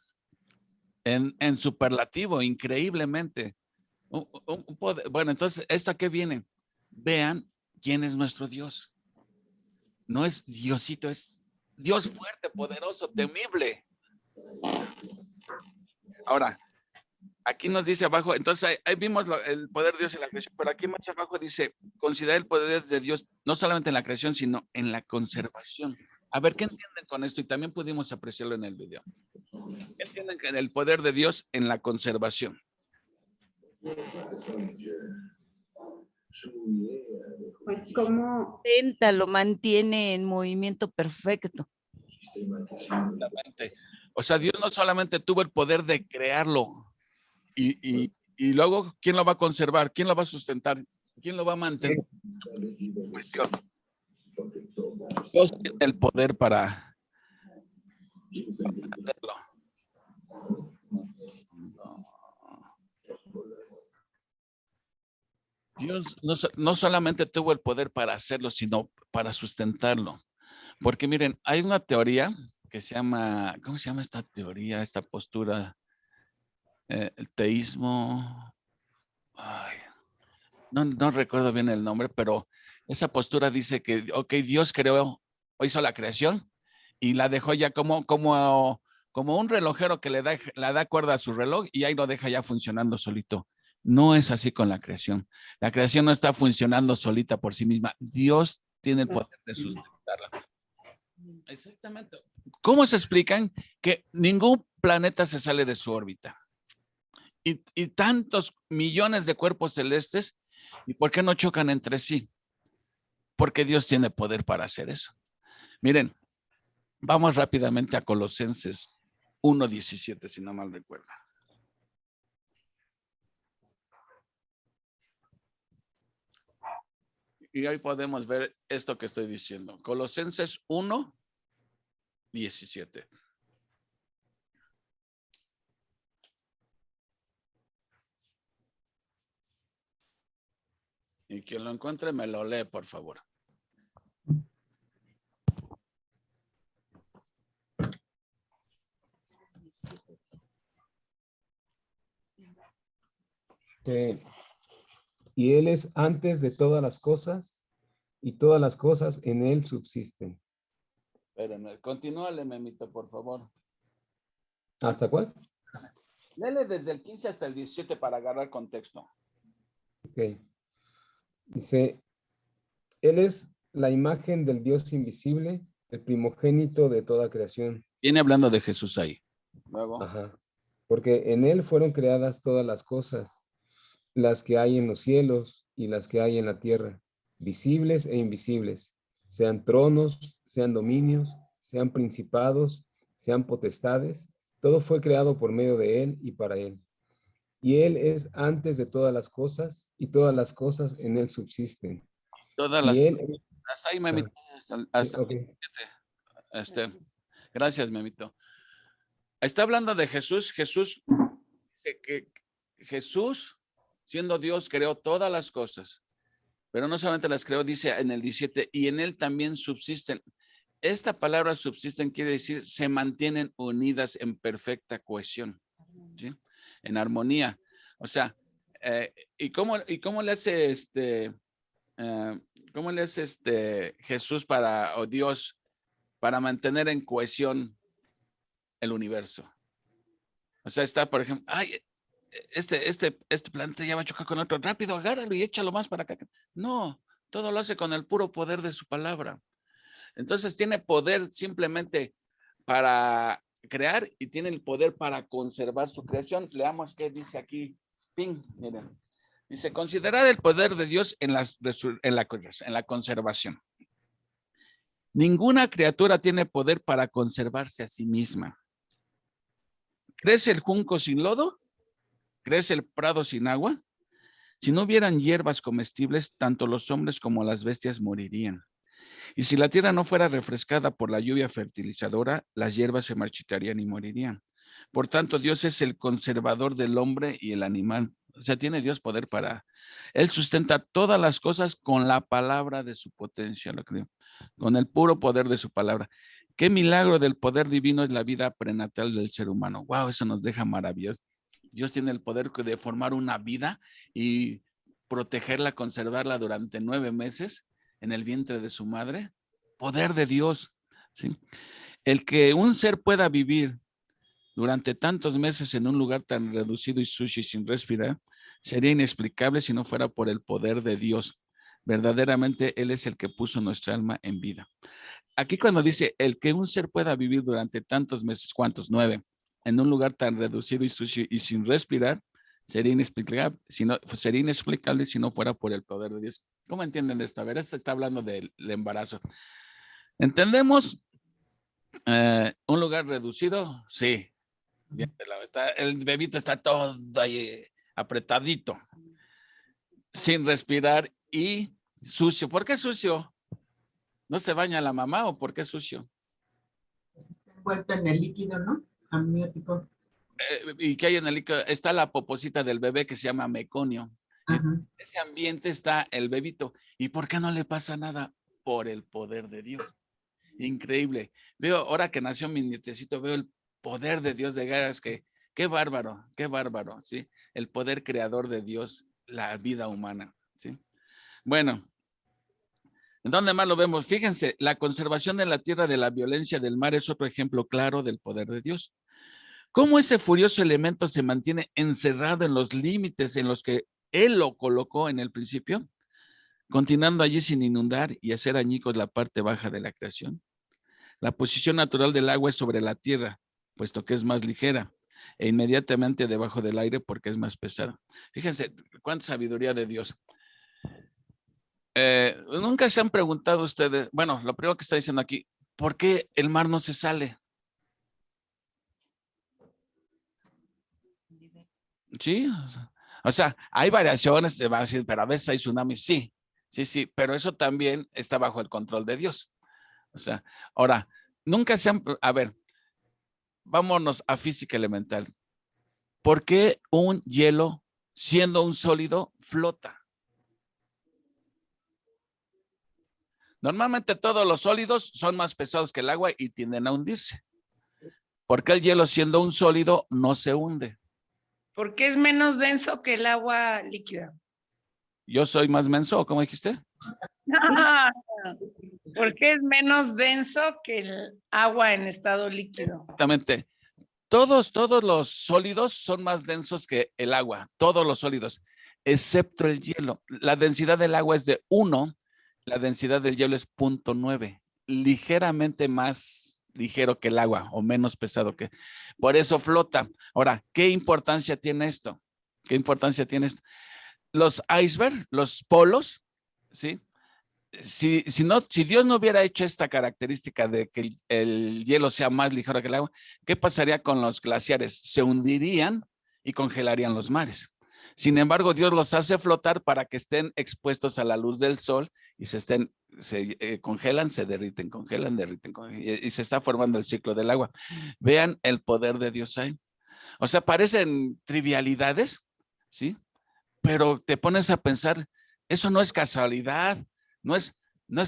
en superlativo, increíblemente. Un poder. Bueno, entonces, ¿esto a qué viene? Vean quién es nuestro Dios. No es Diosito, es Dios fuerte, poderoso, temible. Ahora, aquí nos dice abajo, entonces ahí vimos el poder de Dios en la creación, pero aquí más abajo dice, considera el poder de Dios no solamente en la creación, sino en la conservación. A ver, ¿qué entienden con esto? Y también pudimos apreciarlo en el video. ¿Qué entienden con el poder de Dios en la conservación? Pues como Lo mantiene en movimiento perfecto. Exactamente. O sea, Dios no solamente tuvo el poder de crearlo y luego, ¿quién lo va a conservar? ¿Quién lo va a sustentar? ¿Quién lo va a mantener? Dios tiene el poder para hacerlo. Dios no solamente tuvo el poder para hacerlo, sino para sustentarlo. Porque miren, hay una teoría que se llama, ¿cómo se llama esta teoría, esta postura? El teísmo. Ay, no recuerdo bien el nombre, pero esa postura dice que, ok, Dios creó, hizo la creación y la dejó ya como un relojero que le da cuerda a su reloj y ahí lo deja ya funcionando solito. No es así con la creación. La creación no está funcionando solita por sí misma. Dios tiene el poder de sustentarla. Exactamente. ¿Cómo se explican que ningún planeta se sale de su órbita? Y tantos millones de cuerpos celestes, ¿y por qué no chocan entre sí? Porque Dios tiene poder para hacer eso. Miren, vamos rápidamente a Colosenses 1:17, si no mal recuerdo. Y hoy podemos ver esto que estoy diciendo. Colosenses 1:17. Y quien lo encuentre me lo lee, por favor. Y Él es antes de todas las cosas, y todas las cosas en Él subsisten. Espérenme, continúale, Memito, por favor. ¿Hasta cuál? Léele desde el 15 hasta el 17 para agarrar contexto. Ok. Dice, Él es la imagen del Dios invisible, el primogénito de toda creación. Viene hablando de Jesús ahí. Luego. Ajá. Porque en Él fueron creadas todas las cosas, las que hay en los cielos y las que hay en la tierra, visibles e invisibles, sean tronos, sean dominios, sean principados, sean potestades, todo fue creado por medio de Él y para Él. Y Él es antes de todas las cosas, y todas las cosas en Él subsisten. Todas Y las. Él, Hasta ahí, Memito. Hasta ok. 17. Gracias, Memito. Está hablando de Jesús. Jesús siendo Dios, creó todas las cosas. Pero no solamente las creó, dice en el 17, y en él también subsisten. Esta palabra subsisten quiere decir se mantienen unidas en perfecta cohesión, ¿sí? En armonía. O sea, ¿y cómo le hace cómo le hace Jesús o Dios para mantener en cohesión el universo? O sea, está, por ejemplo, ay, este planeta ya va a chocar con otro, rápido, agárralo y échalo más para acá. No, todo lo hace con el puro poder de su palabra. Entonces tiene poder simplemente para crear y tiene el poder para conservar su creación. Leamos qué dice aquí. Ping, miren. Dice, considerar el poder de Dios en la conservación. Ninguna criatura tiene poder para conservarse a sí misma. ¿Crece el junco sin lodo? ¿Crece el prado sin agua? Si no hubieran hierbas comestibles, tanto los hombres como las bestias morirían. Y si la tierra no fuera refrescada por la lluvia fertilizadora, las hierbas se marchitarían y morirían. Por tanto, Dios es el conservador del hombre y el animal. O sea, tiene Dios poder Él sustenta todas las cosas con la palabra de su potencia, con el puro poder de su palabra. Qué milagro del poder divino es la vida prenatal del ser humano. Wow, eso nos deja maravilloso. Dios tiene el poder de formar una vida y protegerla, conservarla durante 9 meses en el vientre de su madre. Poder de Dios, ¿sí? El que un ser pueda vivir durante tantos meses en un lugar tan reducido y sucio y sin respirar, sería inexplicable si no fuera por el poder de Dios. Verdaderamente Él es el que puso nuestra alma en vida. Aquí cuando dice el que un ser pueda vivir durante tantos meses, ¿cuántos? 9, en un lugar tan reducido y sucio y sin respirar, sería inexplicable si no fuera por el poder de Dios. ¿Cómo entienden esto? A ver, esto está hablando del embarazo. ¿Entendemos un lugar reducido? Sí. Bien, el bebito está todo ahí apretadito, sin respirar y sucio. ¿Por qué sucio? ¿No se baña la mamá o por qué sucio? Pues está envuelto en el líquido, ¿no? Amniótico. ¿Y qué hay en el líquido? Está la poposita del bebé que se llama meconio. En ese ambiente está el bebito. ¿Y por qué no le pasa nada? Por el poder de Dios. Increíble. Veo, ahora que nació mi nietecito, veo el poder de Dios de Garas, que qué bárbaro, ¿sí? El poder creador de Dios, la vida humana, ¿sí? Bueno, ¿en dónde más lo vemos? Fíjense, la conservación de la tierra de la violencia del mar es otro ejemplo claro del poder de Dios. ¿Cómo ese furioso elemento se mantiene encerrado en los límites en los que Él lo colocó en el principio, continuando allí sin inundar y hacer añicos la parte baja de la creación? La posición natural del agua es sobre la tierra, puesto que es más ligera, e inmediatamente debajo del aire porque es más pesada. Fíjense, cuánta sabiduría de Dios. Nunca se han preguntado ustedes, bueno, lo primero que está diciendo aquí, ¿por qué el mar no se sale? Sí, o sea, hay variaciones, se va a decir, pero a veces hay tsunamis, sí, pero eso también está bajo el control de Dios. O sea, ahora, nunca se han, a ver, vámonos a física elemental. ¿Por qué un hielo, siendo un sólido, flota? Normalmente todos los sólidos son más pesados que el agua y tienden a hundirse. ¿Por qué el hielo, siendo un sólido, no se hunde? Porque es menos denso que el agua líquida. ¿Yo soy más menso, como dijiste? Porque es menos denso que el agua en estado líquido. Exactamente. Todos los sólidos son más densos que el agua, todos los sólidos, excepto el hielo. La densidad del agua es de 1, la densidad del hielo es 0.9, ligeramente más ligero que el agua o menos pesado que. Por eso flota. Ahora, ¿qué importancia tiene esto? ¿Qué importancia tiene esto? Los icebergs, los polos, ¿sí? Si Dios no hubiera hecho esta característica de que el hielo sea más ligero que el agua, ¿qué pasaría con los glaciares? Se hundirían y congelarían los mares. Sin embargo, Dios los hace flotar para que estén expuestos a la luz del sol y se congelan, se derriten, congelan, derriten, y se está formando el ciclo del agua. Vean el poder de Dios ahí. O sea, parecen trivialidades, ¿sí? Pero te pones a pensar, eso no es casualidad, no es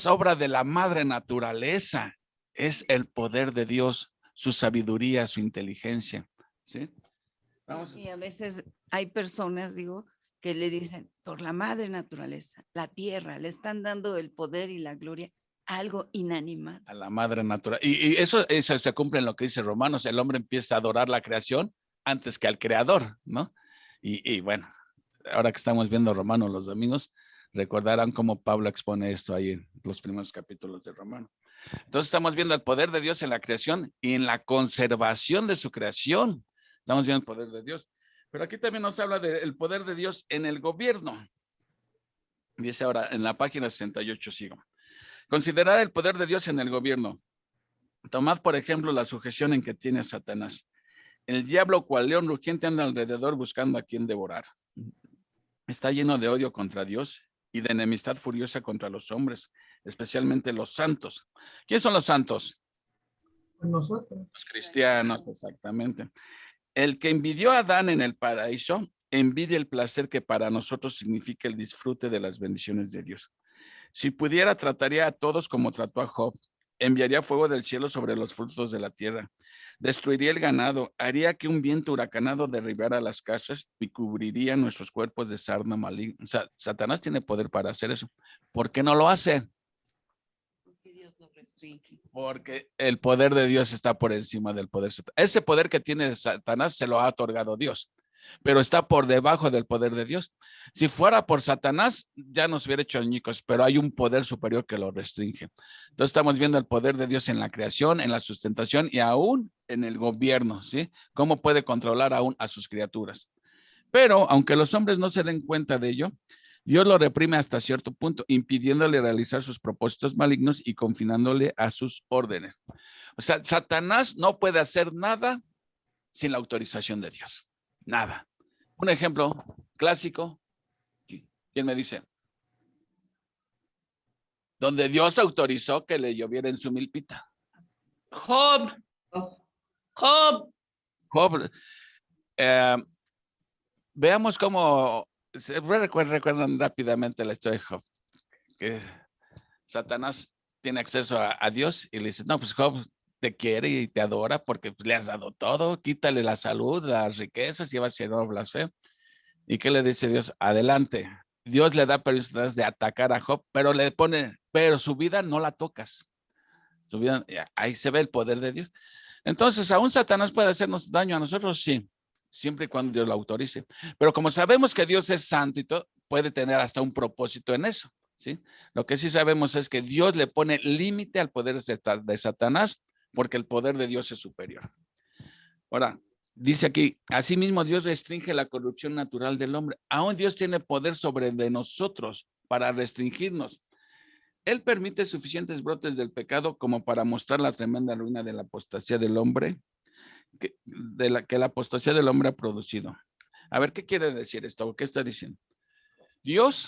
obra de la madre naturaleza, es el poder de Dios, su sabiduría, su inteligencia, ¿sí? Vamos. Y a veces hay personas, digo, que le dicen, por la madre naturaleza, la tierra, le están dando el poder y la gloria a algo inanimado. A la madre naturaleza. Y eso se cumple en lo que dice Romanos, el hombre empieza a adorar la creación antes que al creador, ¿no? Y bueno, ahora que estamos viendo Romanos los domingos, recordarán cómo Pablo expone esto ahí en los primeros capítulos de Romanos. Entonces estamos viendo el poder de Dios en la creación y en la conservación de su creación. Estamos viendo el poder de Dios. Pero aquí también nos habla del poder de Dios en el gobierno. Dice ahora en la página 68, sigo. Considerar el poder de Dios en el gobierno. Tomad, por ejemplo, la sujeción en que tiene Satanás. El diablo, cual león rugiente, anda alrededor buscando a quien devorar. Está lleno de odio contra Dios y de enemistad furiosa contra los hombres, especialmente los santos. ¿Quiénes son los santos? Nosotros. Los cristianos, exactamente. El que envidió a Adán en el paraíso, envidia el placer que para nosotros significa el disfrute de las bendiciones de Dios. Si pudiera, trataría a todos como trató a Job. Enviaría fuego del cielo sobre los frutos de la tierra. Destruiría el ganado. Haría que un viento huracanado derribara las casas y cubriría nuestros cuerpos de sarna maligna. O sea, Satanás tiene poder para hacer eso. ¿Por qué no lo hace? Porque Dios lo restringe. Porque el poder de Dios está por encima del poder. Ese poder que tiene Satanás se lo ha otorgado Dios, pero está por debajo del poder de Dios. Si fuera por Satanás, ya nos hubiera hecho añicos, pero hay un poder superior que lo restringe. Entonces estamos viendo el poder de Dios en la creación, en la sustentación y aún en el gobierno, ¿sí? Cómo puede controlar aún a sus criaturas. Pero aunque los hombres no se den cuenta de ello, Dios lo reprime hasta cierto punto, impidiéndole realizar sus propósitos malignos y confinándole a sus órdenes. O sea, Satanás no puede hacer nada sin la autorización de Dios. Nada. Un ejemplo clásico. ¿Quién me dice? Donde Dios autorizó que le lloviera en su milpita. Job. Veamos cómo recuerdan rápidamente la historia de Job. Que Satanás tiene acceso a Dios y le dice, no, pues Job te quiere y te adora porque le has dado todo, quítale la salud, las riquezas y va a ser blasfemo. ¿Y qué le dice Dios? Adelante. Dios le da permiso de atacar a Job, pero le pone, pero su vida no la tocas. Su vida, ahí se ve el poder de Dios. Entonces, ¿aún Satanás puede hacernos daño a nosotros? Sí, siempre y cuando Dios lo autorice. Pero como sabemos que Dios es santo y todo, puede tener hasta un propósito en eso, ¿sí? Lo que sí sabemos es que Dios le pone límite al poder de Satanás porque el poder de Dios es superior. Ahora, dice aquí, asimismo Dios restringe la corrupción natural del hombre. Aún Dios tiene poder sobre de nosotros para restringirnos. Él permite suficientes brotes del pecado como para mostrar la tremenda ruina de la apostasía del hombre, que la apostasía del hombre ha producido. A ver, ¿qué quiere decir esto? ¿Qué está diciendo? Dios,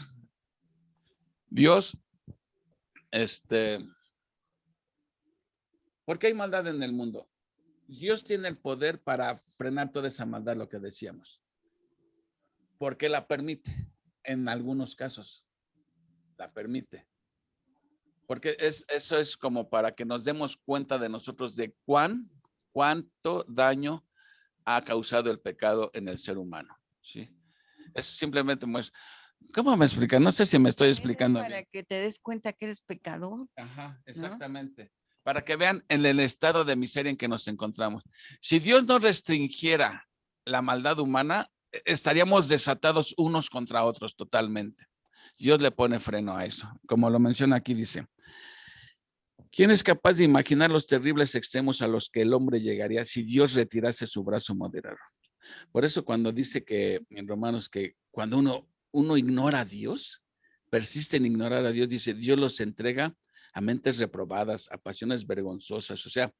¿por qué hay maldad en el mundo? Dios tiene el poder para frenar toda esa maldad, lo que decíamos. ¿Por qué la permite? En algunos casos, la permite. Porque eso es como para que nos demos cuenta de nosotros de cuánto daño ha causado el pecado en el ser humano, ¿sí? Es simplemente, ¿cómo me explica? No sé si me estoy explicando para bien. que te des cuenta que eres pecador. Ajá, exactamente. ¿No? Para que vean en el estado de miseria en que nos encontramos. Si Dios no restringiera la maldad humana, estaríamos desatados unos contra otros totalmente. Dios le pone freno a eso. Como lo menciona aquí, dice, ¿quién es capaz de imaginar los terribles extremos a los que el hombre llegaría si Dios retirase su brazo moderador? Por eso cuando dice que en Romanos que cuando uno ignora a Dios, persiste en ignorar a Dios, dice, Dios los entrega a mentes reprobadas, a pasiones vergonzosas. O sea,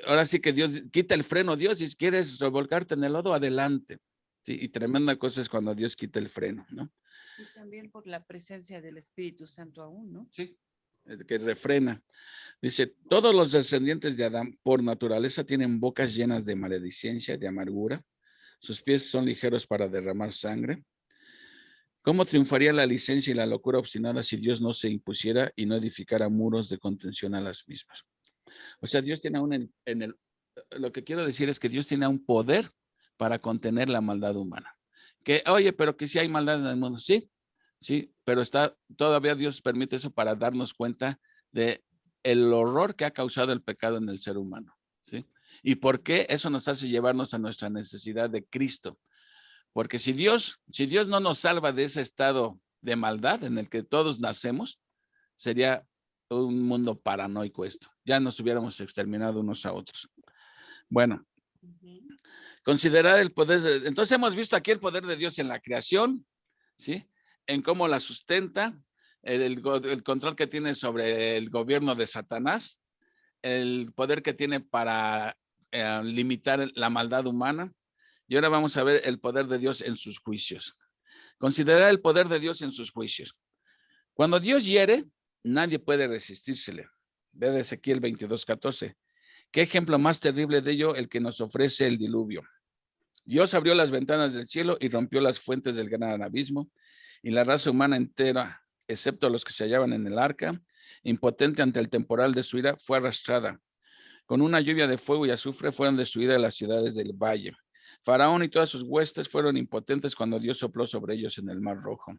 ahora sí que Dios quita el freno, Dios, si quieres revolcarte en el lodo, adelante. Sí, y tremenda cosa es cuando Dios quita el freno, ¿no? Y también por la presencia del Espíritu Santo aún, ¿no? Sí, que refrena. Dice, todos los descendientes de Adán por naturaleza tienen bocas llenas de maledicencia, de amargura. Sus pies son ligeros para derramar sangre. ¿Cómo triunfaría la licencia y la locura obstinada si Dios no se impusiera y no edificara muros de contención a las mismas? O sea, Dios tiene lo que quiero decir es que Dios tiene un poder para contener la maldad humana. Que, oye, pero que si hay maldad en el mundo, sí, pero todavía Dios permite eso para darnos cuenta de el horror que ha causado el pecado en el ser humano, ¿sí? Y por qué eso nos hace llevarnos a nuestra necesidad de Cristo. Porque si Dios no nos salva de ese estado de maldad en el que todos nacemos, sería un mundo paranoico esto. Ya nos hubiéramos exterminado unos a otros. Bueno, considerar el poder. Entonces hemos visto aquí el poder de Dios en la creación, ¿sí? En cómo la sustenta, el control que tiene sobre el gobierno de Satanás, el poder que tiene para limitar la maldad humana. Y ahora vamos a ver el poder de Dios en sus juicios. Considerar el poder de Dios en sus juicios. Cuando Dios hiere, nadie puede resistírsele. Ve de Ezequiel 22:14. ¿Qué ejemplo más terrible de ello el que nos ofrece el diluvio? Dios abrió las ventanas del cielo y rompió las fuentes del gran abismo, y la raza humana entera, excepto los que se hallaban en el arca, impotente ante el temporal de su ira, fue arrastrada. Con una lluvia de fuego y azufre fueron destruidas las ciudades del valle. Faraón y todas sus huestes fueron impotentes cuando Dios sopló sobre ellos en el Mar Rojo.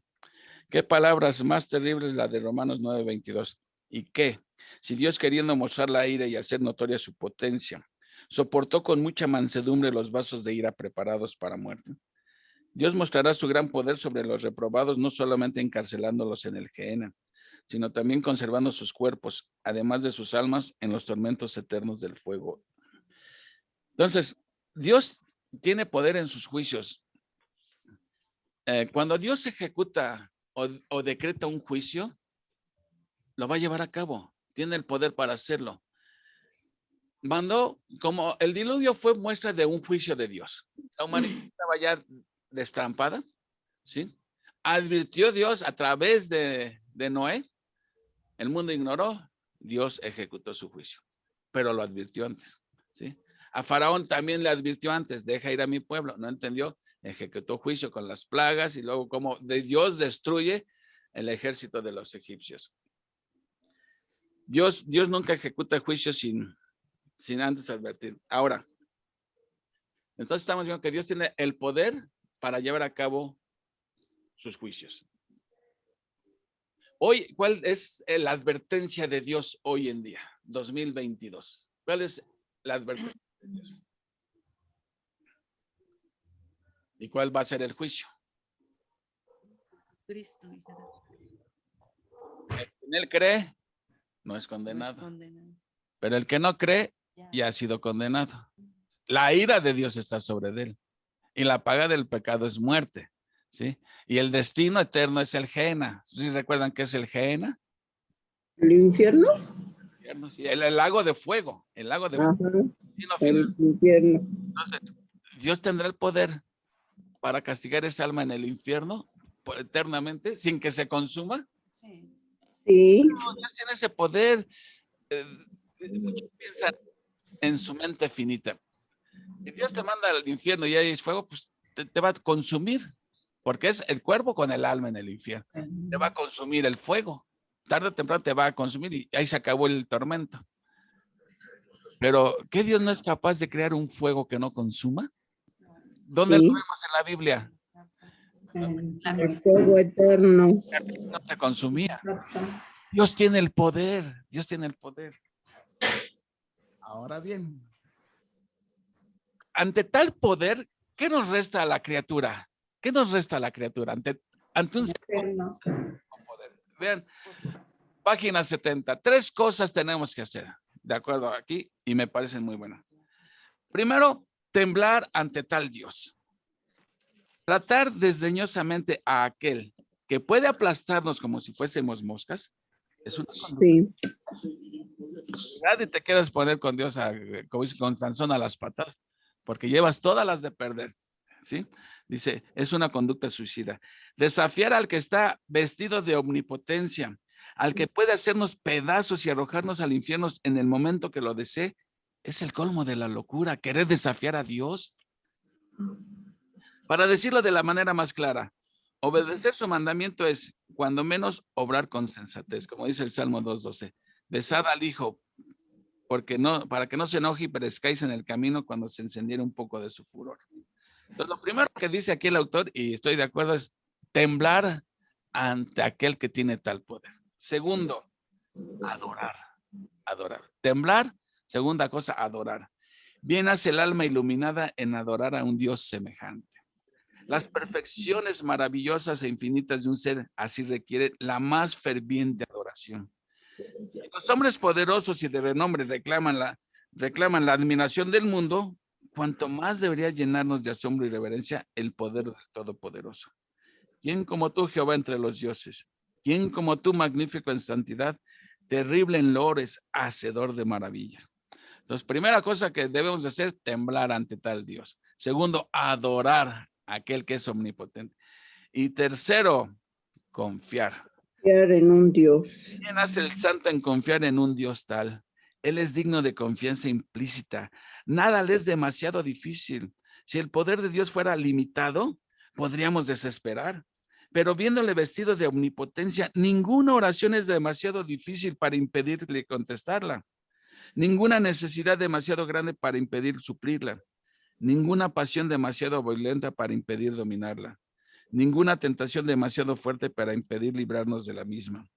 Qué palabras más terribles la de Romanos 9:22. ¿Y qué? Si Dios, queriendo mostrar la ira y hacer notoria su potencia, soportó con mucha mansedumbre los vasos de ira preparados para muerte. Dios mostrará su gran poder sobre los reprobados, no solamente encarcelándolos en el Gehenna, sino también conservando sus cuerpos, además de sus almas, en los tormentos eternos del fuego. Entonces, Dios tiene poder en sus juicios. Cuando Dios ejecuta o decreta un juicio, lo va a llevar a cabo. Tiene el poder para hacerlo. Mandó, como el diluvio fue muestra de un juicio de Dios. La humanidad estaba ya destrampada, ¿sí? Advirtió Dios a través de Noé. El mundo ignoró, Dios ejecutó su juicio, pero lo advirtió antes, ¿sí? A Faraón también le advirtió antes, deja ir a mi pueblo, no entendió, ejecutó juicio con las plagas y luego como Dios destruye el ejército de los egipcios. Dios nunca ejecuta juicio sin antes advertir. Ahora, entonces estamos viendo que Dios tiene el poder para llevar a cabo sus juicios. Hoy, ¿cuál es la advertencia de Dios hoy en día, 2022? ¿Cuál es la advertencia de Dios? ¿Y cuál va a ser el juicio? Cristo. En él cree, no es condenado. Pero el que no cree, ya ha sido condenado. La ira de Dios está sobre él. Y la paga del pecado es muerte, ¿sí? Y el destino eterno es el Gehenna. ¿Sí recuerdan qué es el Gehenna? ¿El infierno? Sí, el lago de fuego. El lago de fuego. El infierno. Entonces, Dios tendrá el poder para castigar esa alma en el infierno eternamente sin que se consuma. Sí. No, Dios tiene ese poder. Muchos piensan en su mente finita. Si Dios te manda al infierno y hay fuego, pues te va a consumir, porque es el cuerpo con el alma en el infierno. Te va a consumir el fuego. Tarde o temprano te va a consumir y ahí se acabó el tormento. Pero, ¿qué Dios no es capaz de crear un fuego que no consuma? ¿Dónde lo vemos en la Biblia? El fuego eterno. No te consumía. Dios tiene el poder. Dios tiene el poder. Ahora bien, ante tal poder, ¿qué nos resta a la criatura? ¿Qué nos resta a la criatura ante un ser con poder? Vean, página 70. 3 cosas tenemos que hacer, de acuerdo aquí, y me parecen muy buenas. Primero, temblar ante tal Dios. Tratar desdeñosamente a aquel que puede aplastarnos como si fuésemos moscas, es una conducta. Y te quedas poner con Dios, como dice, con Sansón a las patas, porque llevas todas las de perder, ¿sí? Dice, es una conducta suicida. Desafiar al que está vestido de omnipotencia, al que puede hacernos pedazos y arrojarnos al infierno en el momento que lo desee, es el colmo de la locura, querer desafiar a Dios. Para decirlo de la manera más clara, Obedecer su mandamiento es, cuando menos, obrar con sensatez, como dice el Salmo 2:12. Besad al Hijo, para que no se enoje y perezcáis en el camino cuando se encendiera un poco de su furor. Entonces, lo primero que dice aquí el autor, y estoy de acuerdo, es temblar ante aquel que tiene tal poder. Segundo, adorar. Temblar, segunda cosa, adorar. Bien hace el alma iluminada en adorar a un Dios semejante. Las perfecciones maravillosas e infinitas de un ser así requieren la más ferviente adoración. Los hombres poderosos y de renombre reclaman la admiración del mundo, cuanto más debería llenarnos de asombro y reverencia el poder del Todopoderoso. ¿Quién como tú, Jehová, entre los dioses? ¿Quién como tú, magnífico en santidad, terrible en loores, hacedor de maravillas? Entonces, primera cosa que debemos de hacer, temblar ante tal Dios. Segundo, adorar a aquel que es omnipotente. Y tercero, confiar. Confiar en un Dios. ¿Quién hace el santo en confiar en un Dios tal? Él es digno de confianza implícita. Nada le es demasiado difícil. Si el poder de Dios fuera limitado, podríamos desesperar. Pero viéndole vestido de omnipotencia, ninguna oración es demasiado difícil para impedirle contestarla. Ninguna necesidad demasiado grande para impedir suplirla. Ninguna pasión demasiado violenta para impedir dominarla. Ninguna tentación demasiado fuerte para impedir librarnos de la misma.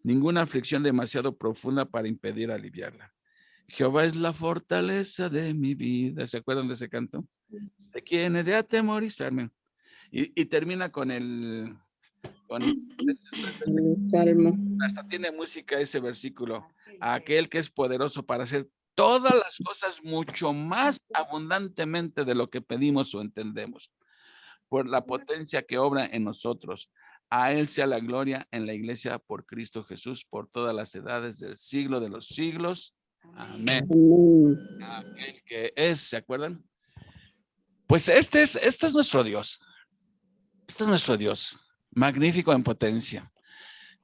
Ninguna aflicción demasiado profunda para impedir aliviarla. Jehová es la fortaleza de mi vida. ¿Se acuerdan de ese canto? ¿De quién he de atemorizarme? Y termina con el Salmo. hasta tiene música ese versículo. A aquel que es poderoso para hacer todas las cosas mucho más abundantemente de lo que pedimos o entendemos, por la potencia que obra en nosotros. A él sea la gloria en la iglesia por Cristo Jesús, por todas las edades del siglo de los siglos. Amén. Aquel que es, ¿se acuerdan? Pues este es nuestro Dios. Este es nuestro Dios, magnífico en potencia.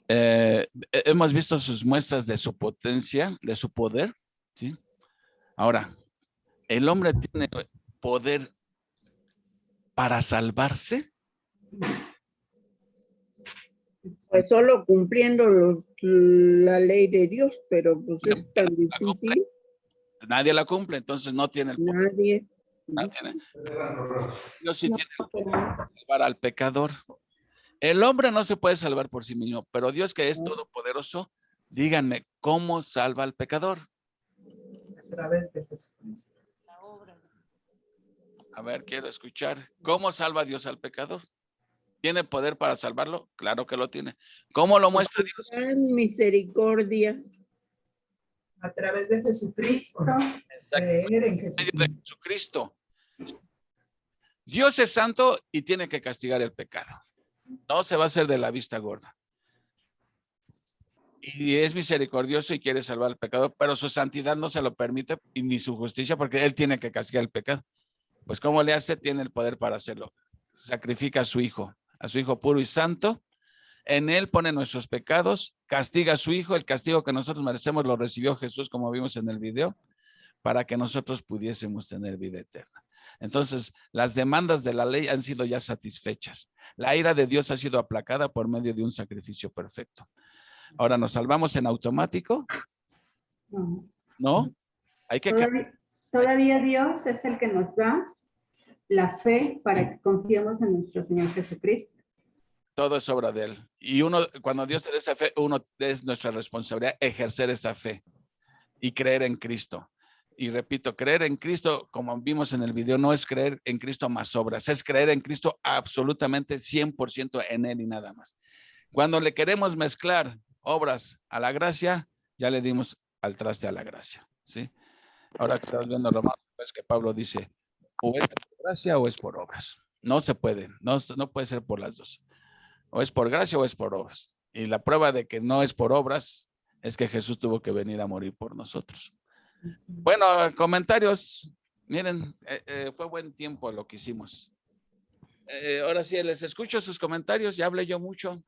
Hemos visto sus muestras de su potencia, de su poder, ¿sí? Ahora, ¿el hombre tiene poder para salvarse? Pues solo cumpliendo la ley de Dios, pero pues es tan difícil. Nadie la cumple, entonces no tiene el poder. Nadie. No tiene. Dios sí tiene el poder para salvar al pecador. El hombre no se puede salvar por sí mismo, pero Dios, que es todopoderoso, díganme, ¿cómo salva al pecador? A través de Jesucristo. A ver, quiero escuchar. ¿Cómo salva Dios al pecador? ¿Tiene poder para salvarlo? Claro que lo tiene. ¿Cómo lo muestra Dios? Gran misericordia. A través de Jesucristo. Creer en Jesucristo. De Jesucristo. Dios es santo y tiene que castigar el pecado. No se va a hacer de la vista gorda. Y es misericordioso y quiere salvar al pecador, pero su santidad no se lo permite y ni su justicia, porque él tiene que castigar el pecado. Pues ¿cómo le hace? Tiene el poder para hacerlo. Sacrifica a su hijo puro y santo. En él pone nuestros pecados, castiga a su hijo. El castigo que nosotros merecemos lo recibió Jesús, como vimos en el video, para que nosotros pudiésemos tener vida eterna. Entonces, las demandas de la ley han sido ya satisfechas. La ira de Dios ha sido aplacada por medio de un sacrificio perfecto. Ahora, ¿nos salvamos en automático? ¿No? Hay que... Todavía Dios es el que nos da la fe para que confiemos en nuestro Señor Jesucristo. Todo es obra de Él. Y cuando Dios te da esa fe, es nuestra responsabilidad ejercer esa fe y creer en Cristo. Y repito, creer en Cristo, como vimos en el video, no es creer en Cristo más obras, es creer en Cristo absolutamente 100% en Él y nada más. Cuando le queremos mezclar obras a la gracia, ya le dimos al traste a la gracia, ¿sí? Ahora que estamos viendo Romanos, es que Pablo dice, o es por gracia o es por obras. No se puede, no puede ser por las dos. O es por gracia o es por obras. Y la prueba de que no es por obras es que Jesús tuvo que venir a morir por nosotros. Bueno, comentarios. Miren, fue buen tiempo lo que hicimos. Ahora sí, les escucho sus comentarios. Ya hablé yo mucho.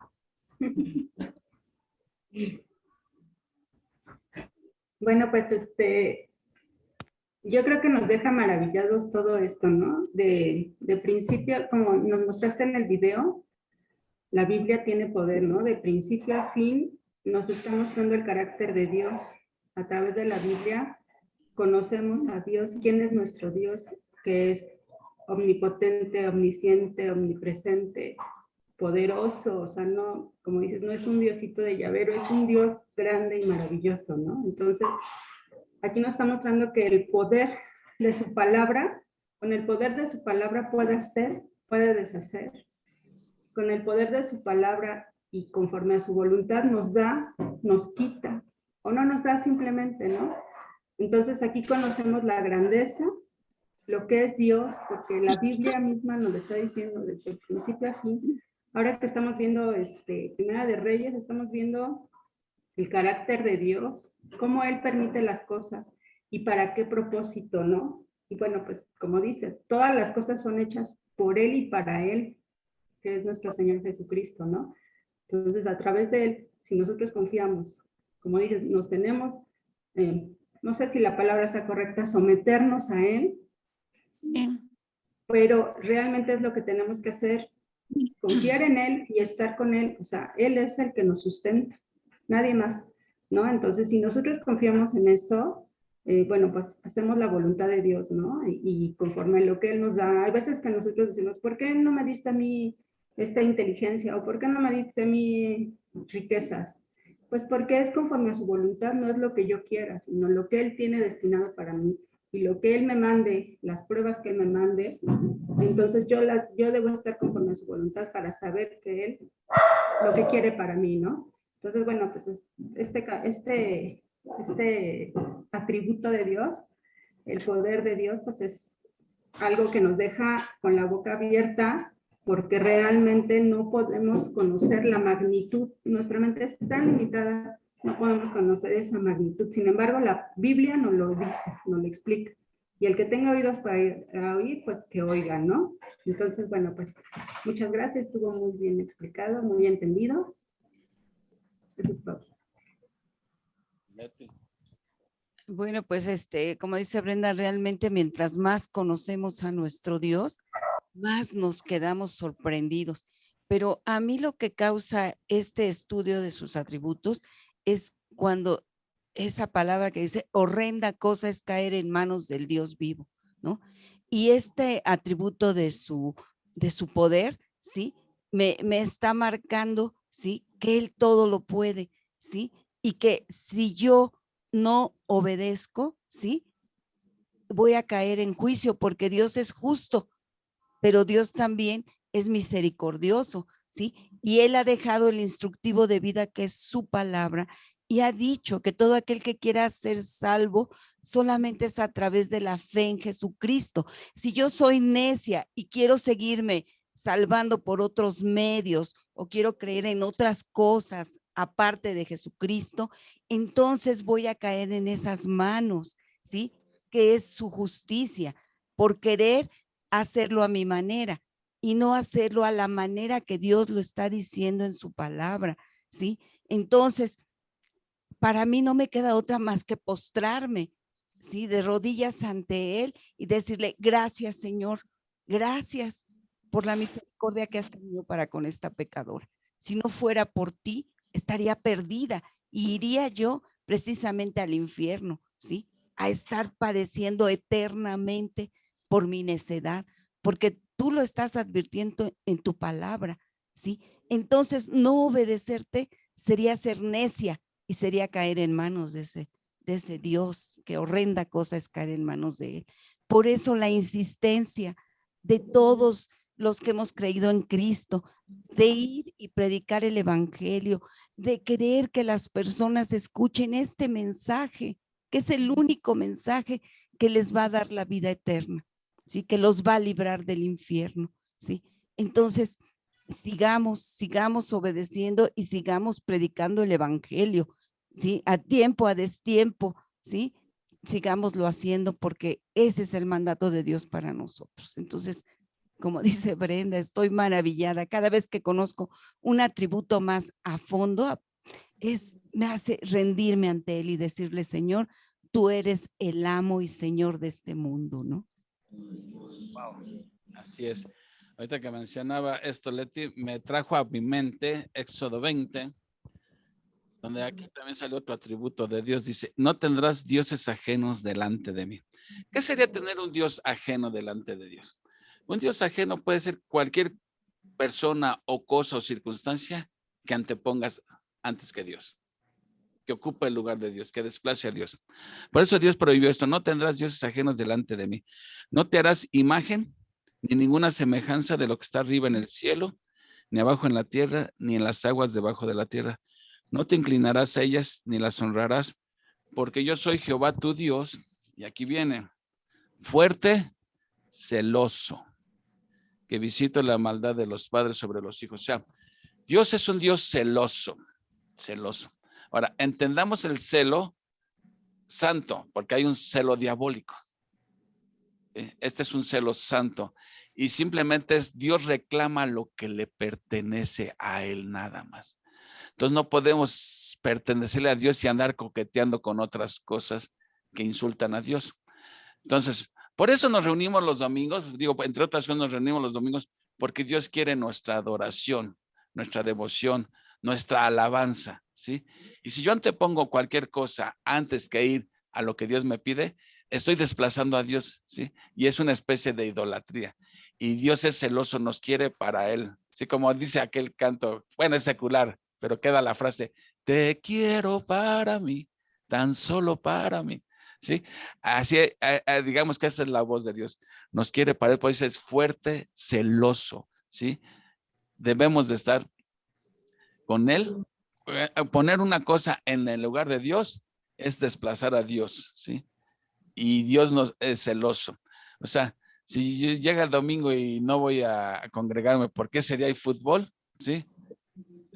Bueno, pues yo creo que nos deja maravillados todo esto, ¿no? De principio, como nos mostraste en el video, la Biblia tiene poder, ¿no? De principio a fin nos está mostrando el carácter de Dios. A través de la Biblia conocemos a Dios, quién es nuestro Dios, que es omnipotente, omnisciente, omnipresente, poderoso, o sea, no, como dices, no es un diosito de llavero, es un Dios grande y maravilloso, ¿no? Entonces, aquí nos está mostrando que el poder de su palabra, con el poder de su palabra puede hacer, puede deshacer. Con el poder de su palabra y conforme a su voluntad nos da, nos quita, o no nos da simplemente, ¿no? Entonces aquí conocemos la grandeza, lo que es Dios, porque la Biblia misma nos lo está diciendo desde el principio a fin. Ahora que estamos viendo Primera de Reyes, estamos viendo el carácter de Dios, cómo Él permite las cosas y para qué propósito, ¿no? Y bueno, pues como dice, todas las cosas son hechas por Él y para Él, que es nuestro Señor Jesucristo, ¿no? Entonces, a través de Él, si nosotros confiamos, como dices, nos tenemos, no sé si la palabra sea correcta, someternos a Él, pero realmente es lo que tenemos que hacer, confiar en Él y estar con Él, o sea, Él es el que nos sustenta, nadie más, ¿no? Entonces, si nosotros confiamos en eso, bueno, pues hacemos la voluntad de Dios, ¿no? Y conforme a lo que Él nos da, hay veces que nosotros decimos, ¿por qué no me diste a mí esta inteligencia? ¿O por qué no me diste a mí riquezas? Pues porque es conforme a su voluntad, no es lo que yo quiera, sino lo que Él tiene destinado para mí. Y lo que Él me mande, las pruebas que Él me mande, entonces yo debo estar conforme a su voluntad para saber que Él, lo que quiere para mí, ¿no? Entonces, bueno, pues este atributo de Dios, el poder de Dios, pues es algo que nos deja con la boca abierta, porque realmente no podemos conocer la magnitud. Nuestra mente es tan limitada, no podemos conocer esa magnitud. Sin embargo, la Biblia nos lo dice, nos lo explica. Y el que tenga oídos para oír, pues que oiga, ¿no? Entonces, bueno, pues muchas gracias. Estuvo muy bien explicado, muy entendido. Eso es todo. Bueno, pues como dice Brenda, realmente mientras más conocemos a nuestro Dios, más nos quedamos sorprendidos. Pero a mí lo que causa este estudio de sus atributos es cuando esa palabra que dice horrenda cosa es caer en manos del Dios vivo, ¿no? Y este atributo de su poder, ¿sí? Me está marcando, ¿sí? Que Él todo lo puede, ¿sí? Y que si yo no obedezco, ¿sí? Voy a caer en juicio porque Dios es justo, pero Dios también es misericordioso, ¿sí? Y Él ha dejado el instructivo de vida que es su palabra y ha dicho que todo aquel que quiera ser salvo solamente es a través de la fe en Jesucristo. Si yo soy necia y quiero seguirme salvando por otros medios o quiero creer en otras cosas aparte de Jesucristo, entonces voy a caer en esas manos, ¿sí? Que es su justicia, por querer hacerlo a mi manera y no hacerlo a la manera que Dios lo está diciendo en su palabra, ¿sí? Entonces, para mí no me queda otra más que postrarme, ¿sí? De rodillas ante Él y decirle, gracias, Señor, gracias por la misericordia que has tenido para con esta pecadora. Si no fuera por ti, estaría perdida y iría yo precisamente al infierno, ¿sí? A estar padeciendo eternamente por mi necedad, porque tú lo estás advirtiendo en tu palabra, ¿sí? Entonces, no obedecerte sería ser necia y sería caer en manos de ese Dios. Qué horrenda cosa es caer en manos de Él. Por eso la insistencia de todos los que hemos creído en Cristo, de ir y predicar el evangelio, de querer que las personas escuchen este mensaje, que es el único mensaje que les va a dar la vida eterna, ¿sí? Que los va a librar del infierno, ¿sí? Entonces, sigamos obedeciendo y sigamos predicando el evangelio, ¿sí? A tiempo, a destiempo, ¿sí? Sigámoslo haciendo porque ese es el mandato de Dios para nosotros. Entonces, como dice Brenda, estoy maravillada. Cada vez que conozco un atributo más a fondo, me hace rendirme ante Él y decirle, Señor, tú eres el amo y Señor de este mundo, ¿no? Wow. Así es. Ahorita que mencionaba esto, Leti, me trajo a mi mente Éxodo 20, donde aquí también sale otro atributo de Dios. Dice, no tendrás dioses ajenos delante de mí. ¿Qué sería tener un Dios ajeno delante de Dios? Un Dios ajeno puede ser cualquier persona o cosa o circunstancia que antepongas antes que Dios, que ocupe el lugar de Dios, que desplace a Dios. Por eso Dios prohibió esto, no tendrás dioses ajenos delante de mí. No te harás imagen ni ninguna semejanza de lo que está arriba en el cielo, ni abajo en la tierra, ni en las aguas debajo de la tierra. No te inclinarás a ellas, ni las honrarás, porque yo soy Jehová tu Dios, y aquí viene, fuerte, celoso, que visito la maldad de los padres sobre los hijos. O sea, Dios es un Dios celoso, celoso. Ahora, entendamos el celo santo, porque hay un celo diabólico. Este es un celo santo. Y simplemente es Dios reclama lo que le pertenece a él nada más. Entonces no podemos pertenecerle a Dios y andar coqueteando con otras cosas que insultan a Dios. Entonces, por eso nos reunimos los domingos, digo, entre otras cosas nos reunimos los domingos, porque Dios quiere nuestra adoración, nuestra devoción, nuestra alabanza, ¿sí? Y si yo antepongo cualquier cosa antes que ir a lo que Dios me pide, estoy desplazando a Dios, ¿sí? Y es una especie de idolatría. Y Dios es celoso, nos quiere para Él. Sí, como dice aquel canto, bueno, es secular, pero queda la frase, te quiero para mí, tan solo para mí. ¿Sí? Así, digamos que esa es la voz de Dios. Nos quiere para Él, por eso es fuerte, celoso, ¿sí? Debemos de estar con Él. Poner una cosa en el lugar de Dios es desplazar a Dios, ¿sí? Y Dios nos es celoso. O sea, si llega el domingo y no voy a congregarme porque ese día hay fútbol, ¿sí?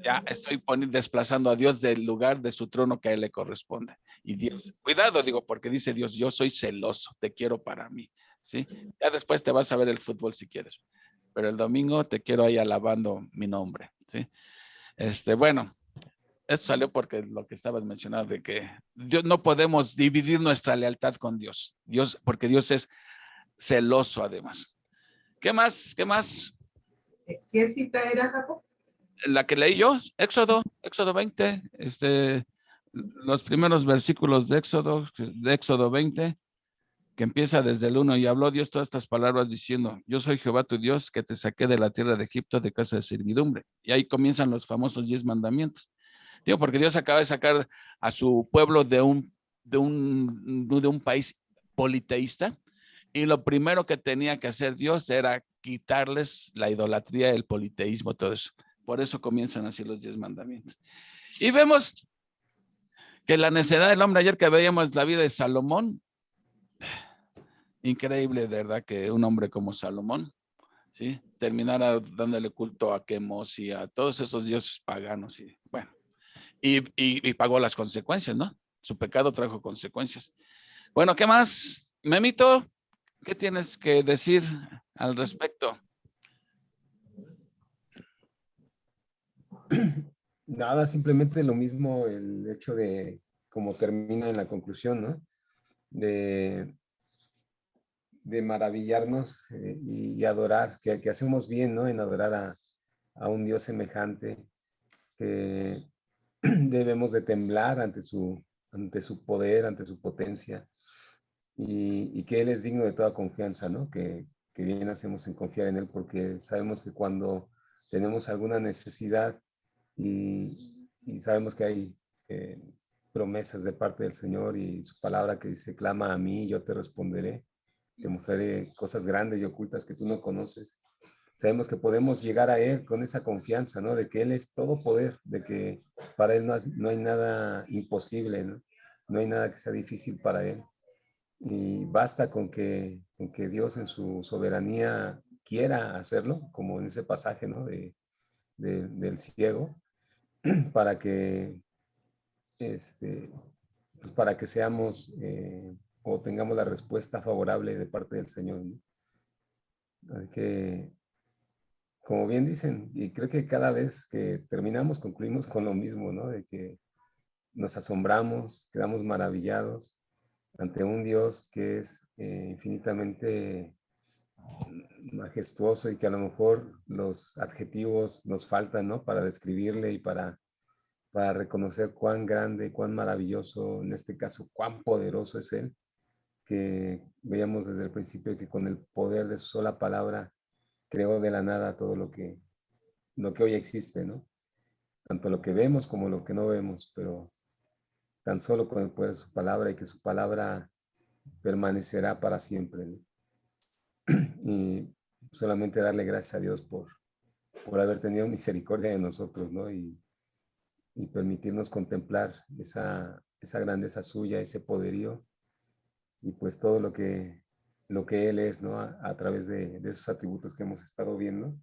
Ya estoy desplazando a Dios del lugar de su trono que a él le corresponde. Y Dios, cuidado, digo, porque dice Dios, yo soy celoso, te quiero para mí, ¿sí? Ya después te vas a ver el fútbol si quieres, pero el domingo te quiero ahí alabando mi nombre, ¿sí? Bueno, esto salió porque lo que estabas mencionando de que Dios, no podemos dividir nuestra lealtad con Dios, porque Dios es celoso además. ¿Qué más? ¿Qué más? ¿Qué cita era, Jacob? La que leí yo, Éxodo 20, los primeros versículos de Éxodo 20, que empieza desde el 1, y habló Dios todas estas palabras diciendo, yo soy Jehová tu Dios que te saqué de la tierra de Egipto de casa de servidumbre. Y ahí comienzan los famosos 10 mandamientos. Digo, porque Dios acaba de sacar a su pueblo de un país politeísta, y lo primero que tenía que hacer Dios era quitarles la idolatría, el politeísmo, todo eso. Por eso comienzan así los 10 mandamientos. Y vemos que la necedad del hombre, ayer que veíamos la vida de Salomón, increíble, de verdad, que un hombre como Salomón, ¿sí? Terminara dándole culto a Quemos y a todos esos dioses paganos. Y bueno, y pagó las consecuencias, ¿no? Su pecado trajo consecuencias. Bueno, ¿qué más? Memito, ¿qué tienes que decir al respecto? Nada, simplemente lo mismo el hecho de cómo termina en la conclusión, ¿no? De maravillarnos y adorar, que hacemos bien, ¿no? En adorar a un Dios semejante, que debemos de temblar ante su poder, ante su potencia, y que Él es digno de toda confianza, ¿no? Que bien hacemos en confiar en Él, porque sabemos que cuando tenemos alguna necesidad y sabemos que hay promesas de parte del Señor y su palabra que dice, clama a mí, yo te responderé, te mostraré cosas grandes y ocultas que tú no conoces. Sabemos que podemos llegar a Él con esa confianza, ¿no? De que Él es todo poder, de que para Él no hay nada imposible, ¿no? No hay nada que sea difícil para Él. Y basta con que Dios en su soberanía quiera hacerlo, como en ese pasaje, ¿no? Del ciego, para que, pues para que seamos o tengamos la respuesta favorable de parte del Señor, ¿no? Así que, como bien dicen, y creo que cada vez que terminamos, concluimos con lo mismo, ¿no? De que nos asombramos, quedamos maravillados ante un Dios que es infinitamente majestuoso y que a lo mejor los adjetivos nos faltan, ¿no? Para describirle y para reconocer cuán grande, cuán maravilloso, en este caso, cuán poderoso es Él, que veíamos desde el principio que con el poder de su sola palabra creó de la nada todo lo que hoy existe, ¿no? Tanto lo que vemos como lo que no vemos, pero tan solo con el poder de su palabra y que su palabra permanecerá para siempre, ¿no? Y solamente darle gracias a Dios por haber tenido misericordia de nosotros, ¿no? Y permitirnos contemplar esa grandeza suya, ese poderío y pues todo lo que Él es, ¿no? A través de esos atributos que hemos estado viendo.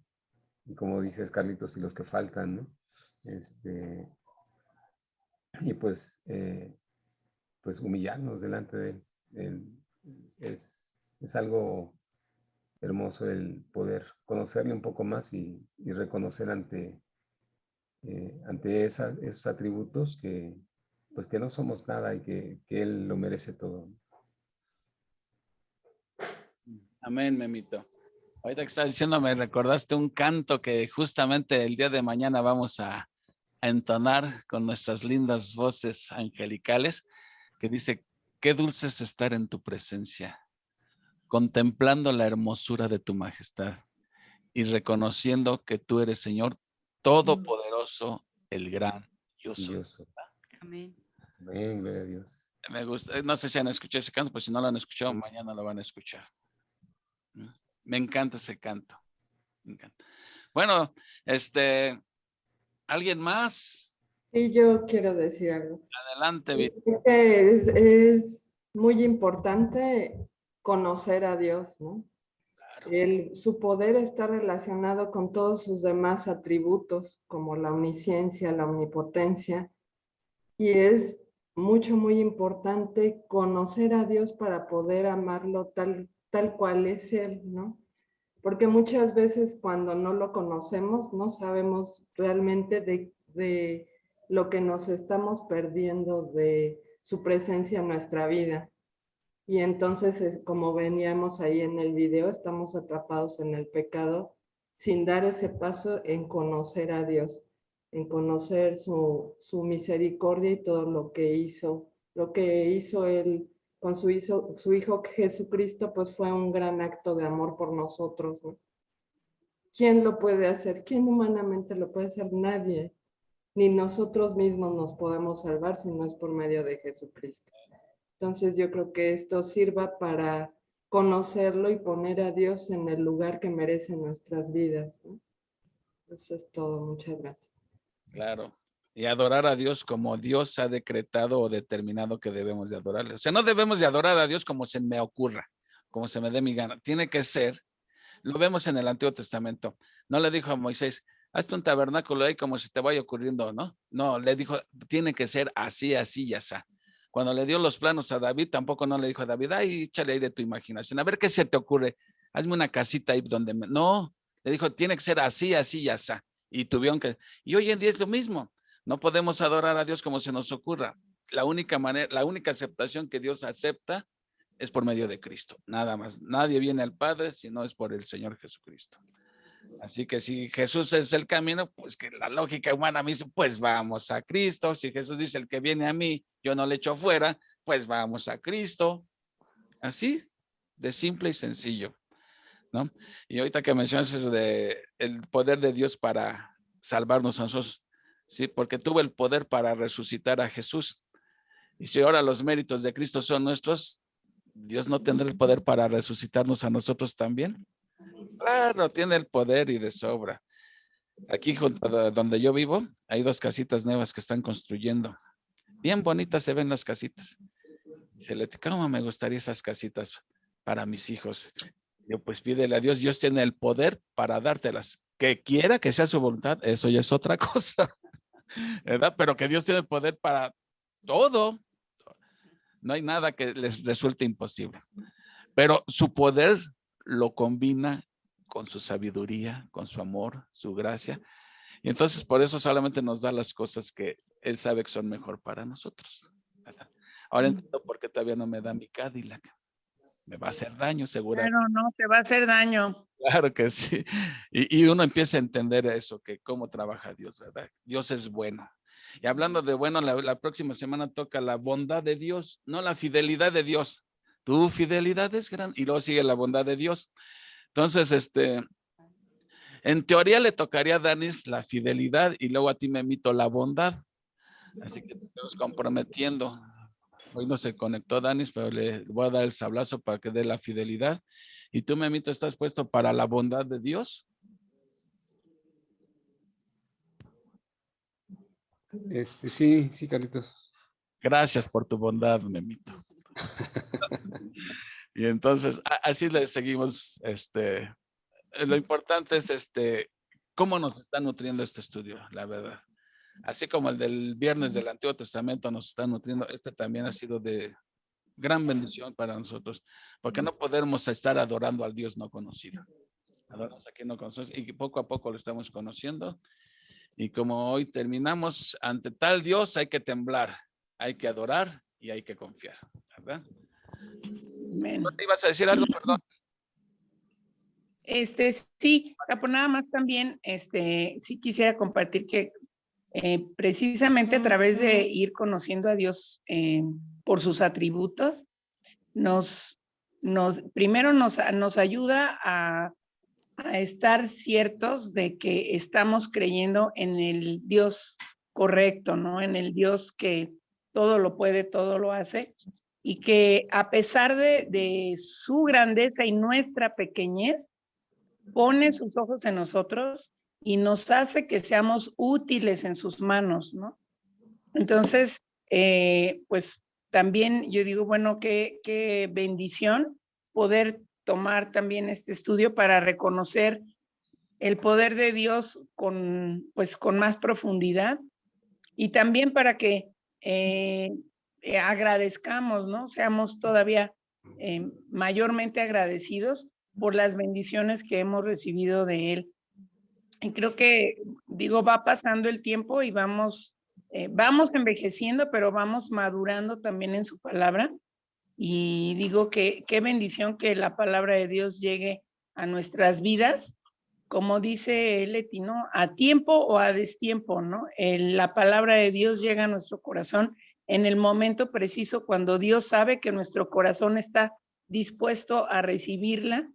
Y como dices, Carlitos, y los que faltan, ¿no? Y pues humillarnos delante de Él. Es algo hermoso el poder conocerle un poco más y reconocer ante esos atributos que pues que no somos nada y que Él lo merece todo. Amén, Memito. Ahorita que estás diciendo, me recordaste un canto que justamente el día de mañana vamos a entonar con nuestras lindas voces angelicales, que dice: qué dulce es estar en tu presencia, contemplando la hermosura de tu majestad y reconociendo que tú eres Señor Todopoderoso, el gran yo soy. Amén. Amén, gloria a Dios. Me gusta, no sé si han escuchado ese canto, pues si no lo han escuchado, mañana lo van a escuchar. Me encanta ese canto. Me encanta. Bueno, ¿alguien más? Y yo quiero decir algo. Adelante, Vito. Es muy importante conocer a Dios, ¿no? Claro. Su poder está relacionado con todos sus demás atributos, como la omnisciencia, la omnipotencia, y es muy importante conocer a Dios para poder amarlo tal cual es Él, ¿no? Porque muchas veces cuando no lo conocemos, no sabemos realmente de lo que nos estamos perdiendo de su presencia en nuestra vida. Y entonces, como veníamos ahí en el video, estamos atrapados en el pecado sin dar ese paso en conocer a Dios, en conocer su misericordia y todo lo que hizo Él con su Hijo Jesucristo, pues fue un gran acto de amor por nosotros, ¿no? ¿Quién lo puede hacer? ¿Quién humanamente lo puede hacer? Nadie. Ni nosotros mismos nos podemos salvar si no es por medio de Jesucristo. Entonces yo creo que esto sirva para conocerlo y poner a Dios en el lugar que merece nuestras vidas, ¿no? Eso es todo. Muchas gracias. Claro. Y adorar a Dios como Dios ha decretado o determinado que debemos de adorarle. O sea, no debemos de adorar a Dios como se me ocurra, como se me dé mi gana. Tiene que ser, lo vemos en el Antiguo Testamento. No le dijo a Moisés, hazte un tabernáculo ahí como se te vaya ocurriendo, ¿no? No, le dijo, tiene que ser así, así y así. Cuando le dio los planos a David, tampoco no le dijo a David, ay, échale ahí de tu imaginación, a ver qué se te ocurre, hazme una casita ahí donde no, le dijo, tiene que ser así, así y así. Y tuvieron que, y hoy en día es lo mismo, no podemos adorar a Dios como se nos ocurra. La única manera, la única aceptación que Dios acepta es por medio de Cristo, nada más. Nadie viene al Padre si no es por el Señor Jesucristo. Así que si Jesús es el camino, pues que la lógica humana me dice, pues vamos a Cristo. Si Jesús dice, el que viene a mí, yo no le echo fuera, pues vamos a Cristo. Así de simple y sencillo, ¿no? Y ahorita que mencionas eso de el poder de Dios para salvarnos a nosotros, sí, porque tuvo el poder para resucitar a Jesús. Y si ahora los méritos de Cristo son nuestros, ¿Dios no tendrá el poder para resucitarnos a nosotros también? Claro, tiene el poder y de sobra. Aquí junto a donde yo vivo, hay 2 casitas nuevas que están construyendo. Bien bonitas se ven las casitas. Se le ¿cómo me gustaría esas casitas para mis hijos? Yo, pues pídele a Dios, Dios tiene el poder para dártelas. Que quiera que sea su voluntad, eso ya es otra cosa, ¿verdad? Pero que Dios tiene el poder para todo. No hay nada que les resulte imposible. Pero su poder lo combina con su sabiduría, con su amor, su gracia. Y entonces por eso solamente nos da las cosas que Él sabe que son mejor para nosotros. Ahora entiendo por qué todavía no me da mi Cadillac. me va a hacer daño seguramente. Claro, no, te va a hacer daño. Claro que sí. Y uno empieza a entender eso, que cómo trabaja Dios, ¿verdad? Dios es bueno. Y hablando de bueno, la próxima semana toca la bondad de Dios, no la fidelidad de Dios. Tu fidelidad es grande. Y luego sigue la bondad de Dios. Entonces, en teoría le tocaría a Danis la fidelidad y luego a ti, Memito, la bondad. Así que te estamos comprometiendo. Hoy no se conectó Danis, pero le voy a dar el sablazo para que dé la fidelidad. ¿Y tú, Memito, estás puesto para la bondad de Dios? Sí, Carlitos. Gracias por tu bondad, Memito. Y entonces, así le seguimos. Lo importante es cómo nos está nutriendo este estudio, la verdad. Así como el del viernes del Antiguo Testamento nos está nutriendo, también ha sido de gran bendición para nosotros, porque no podemos estar adorando al Dios no conocido. Adoramos a quien no conocemos y poco a poco lo estamos conociendo. Y como hoy terminamos, ante tal Dios hay que temblar, hay que adorar y hay que confiar, ¿verdad? ¿No te ibas a decir algo? Perdón. Sí, pues nada más también, sí quisiera compartir que precisamente a través de ir conociendo a Dios por sus atributos, primero nos ayuda a estar ciertos de que estamos creyendo en el Dios correcto, ¿no? En el Dios que todo lo puede, todo lo hace, y que a pesar de su grandeza y nuestra pequeñez, pone sus ojos en nosotros y nos hace que seamos útiles en sus manos, ¿no? Entonces, pues también yo digo, bueno, qué bendición poder tomar también este estudio para reconocer el poder de Dios con más profundidad y también para que agradezcamos, ¿no? Seamos todavía mayormente agradecidos por las bendiciones que hemos recibido de Él. Y creo que, va pasando el tiempo y vamos envejeciendo, pero vamos madurando también en su palabra. Y digo que qué bendición que la palabra de Dios llegue a nuestras vidas, como dice Leti, ¿no? A tiempo o a destiempo, ¿no? La palabra de Dios llega a nuestro corazón en el momento preciso, cuando Dios sabe que nuestro corazón está dispuesto a recibirla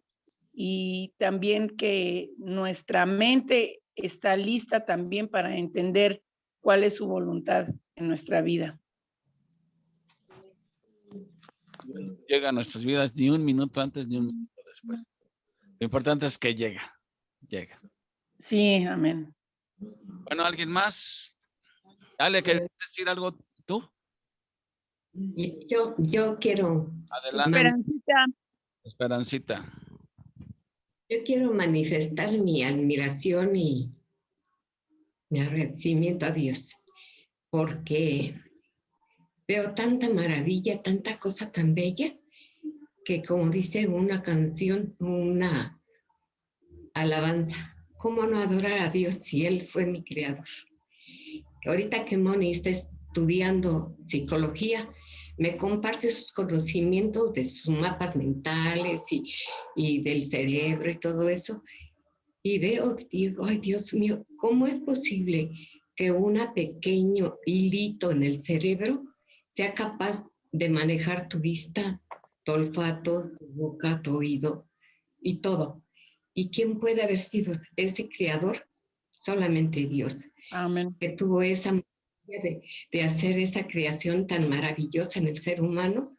y también que nuestra mente está lista también para entender cuál es su voluntad en nuestra vida. Llega a nuestras vidas ni un minuto antes ni un minuto después. Lo importante es que llega. Sí, amén. Bueno, ¿alguien más? Ale, ¿quieres decir algo tú? Yo quiero. Adelante. Esperancita. Yo quiero manifestar mi admiración y mi agradecimiento a Dios, porque veo tanta maravilla, tanta cosa tan bella, que como dice una canción, una alabanza, ¿cómo no adorar a Dios si Él fue mi creador? Ahorita que Moni está estudiando psicología, me comparte sus conocimientos de sus mapas mentales y del cerebro y todo eso. Y digo, ay Dios mío, ¿cómo es posible que un pequeño hilito en el cerebro sea capaz de manejar tu vista, tu olfato, tu boca, tu oído y todo? ¿Y quién puede haber sido ese creador? Solamente Dios. Amén. Que tuvo esa de hacer esa creación tan maravillosa en el ser humano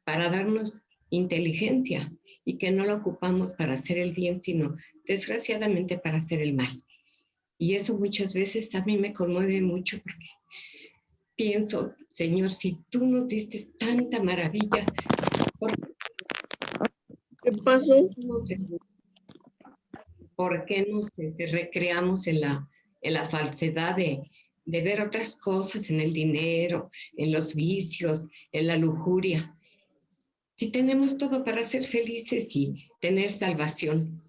para darnos inteligencia y que no la ocupamos para hacer el bien, sino desgraciadamente para hacer el mal. Y eso muchas veces a mí me conmueve mucho porque pienso, Señor, si tú nos diste tanta maravilla, ¿qué pasó? ¿Por qué nos recreamos en la falsedad de ver otras cosas, en el dinero, en los vicios, en la lujuria? Si tenemos todo para ser felices y tener salvación.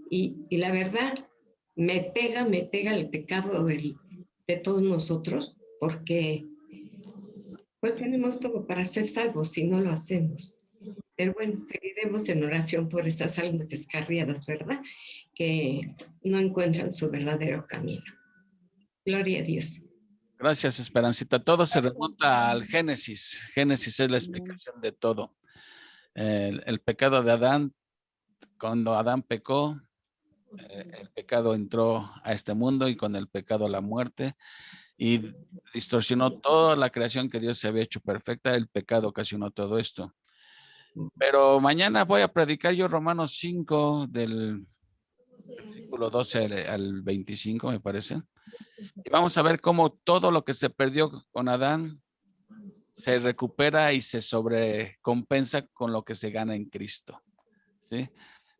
Y la verdad, me pega el pecado de todos nosotros, porque pues tenemos todo para ser salvos si no lo hacemos. Pero bueno, seguiremos en oración por estas almas descarriadas, ¿verdad? Que no encuentran su verdadero camino. Gloria a Dios. Gracias, Esperancita. Todo se remonta al Génesis. Génesis es la explicación de todo. El pecado de Adán, cuando Adán pecó, el pecado entró a este mundo y con el pecado la muerte y distorsionó toda la creación que Dios se había hecho perfecta. El pecado ocasionó todo esto. Pero mañana voy a predicar yo Romanos 5 del versículo 12 al 25, me parece. Y vamos a ver cómo todo lo que se perdió con Adán se recupera y se sobrecompensa con lo que se gana en Cristo. ¿Sí?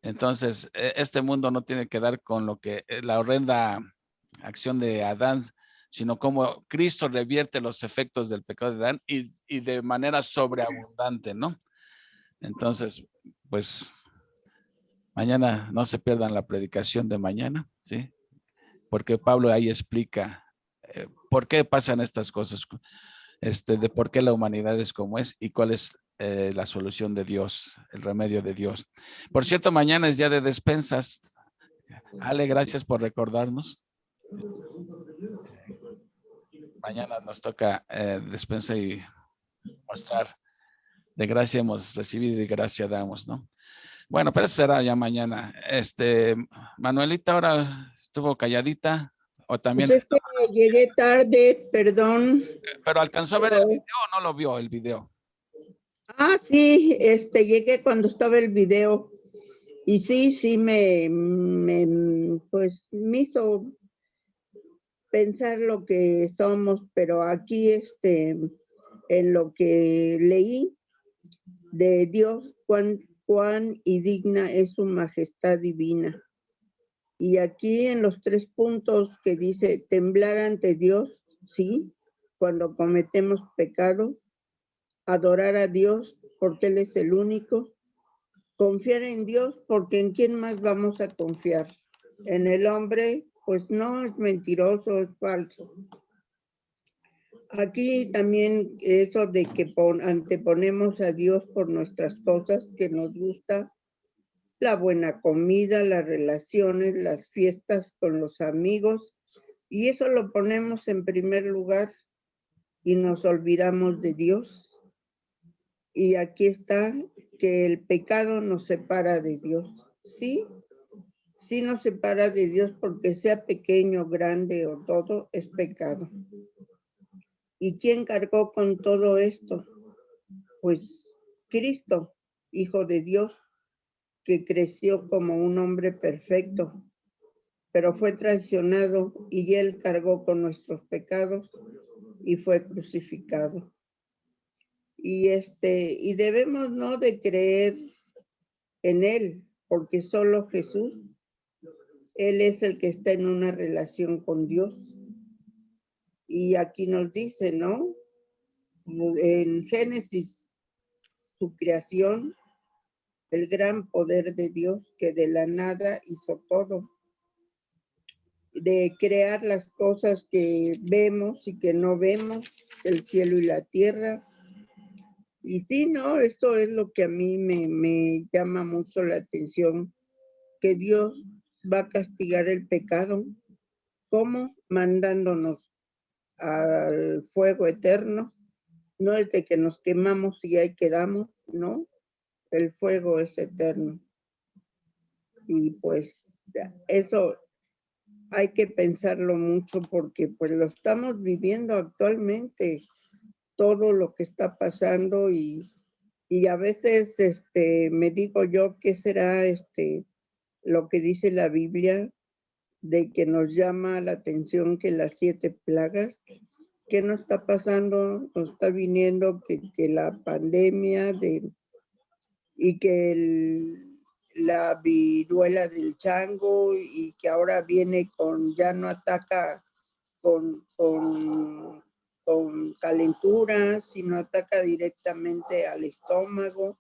Entonces, este mundo no tiene que dar con lo que la horrenda acción de Adán, sino cómo Cristo revierte los efectos del pecado de Adán y de manera sobreabundante, ¿no? Entonces, pues, mañana no se pierdan la predicación de mañana, ¿sí? Porque Pablo ahí explica por qué pasan estas cosas, de por qué la humanidad es como es y cuál es la solución de Dios, el remedio de Dios. Por cierto, mañana es día de despensas. Ale, gracias por recordarnos. Mañana nos toca despensa y mostrar de gracia hemos recibido y de gracia damos, ¿no? Bueno, pero eso será ya mañana. Manuelita ahora estuvo calladita o también. Pues es que llegué tarde, perdón. Pero alcanzó a ver el video o no lo vio el video. Ah, sí, llegué cuando estaba el video y sí, pues me hizo pensar lo que somos, pero aquí, en lo que leí de Dios, cuán y digna es su majestad divina. Y aquí en los 3 puntos que dice, temblar ante Dios, sí, cuando cometemos pecado, adorar a Dios porque Él es el único, confiar en Dios porque ¿en quién más vamos a confiar? En el hombre, pues no, es mentiroso, es falso. Aquí también eso de que anteponemos a Dios por nuestras cosas que nos gusta, la buena comida, las relaciones, las fiestas con los amigos, y eso lo ponemos en primer lugar y nos olvidamos de Dios. Y aquí está que el pecado nos separa de Dios. Sí nos separa de Dios porque sea pequeño, grande o todo, es pecado. ¿Y quién cargó con todo esto? Pues Cristo, Hijo de Dios, que creció como un hombre perfecto, pero fue traicionado y Él cargó con nuestros pecados y fue crucificado. Y debemos no de creer en Él, porque solo Jesús, Él es el que está en una relación con Dios. Y aquí nos dice, ¿no? En Génesis, su creación, el gran poder de Dios que de la nada hizo todo, de crear las cosas que vemos y que no vemos, el cielo y la tierra. Y sí, no, esto es lo que a mí me llama mucho la atención, que Dios va a castigar el pecado. ¿Cómo? Mandándonos al fuego eterno. No es de que nos quemamos y ahí quedamos, no. El fuego es eterno. Y pues eso hay que pensarlo mucho porque pues lo estamos viviendo actualmente, todo lo que está pasando y a veces me digo yo qué será lo que dice la Biblia de que nos llama la atención que las 7 plagas, ¿qué nos está pasando? Nos está viniendo que la pandemia y que la viruela del chango y que ahora viene ya no ataca con calentura, sino ataca directamente al estómago.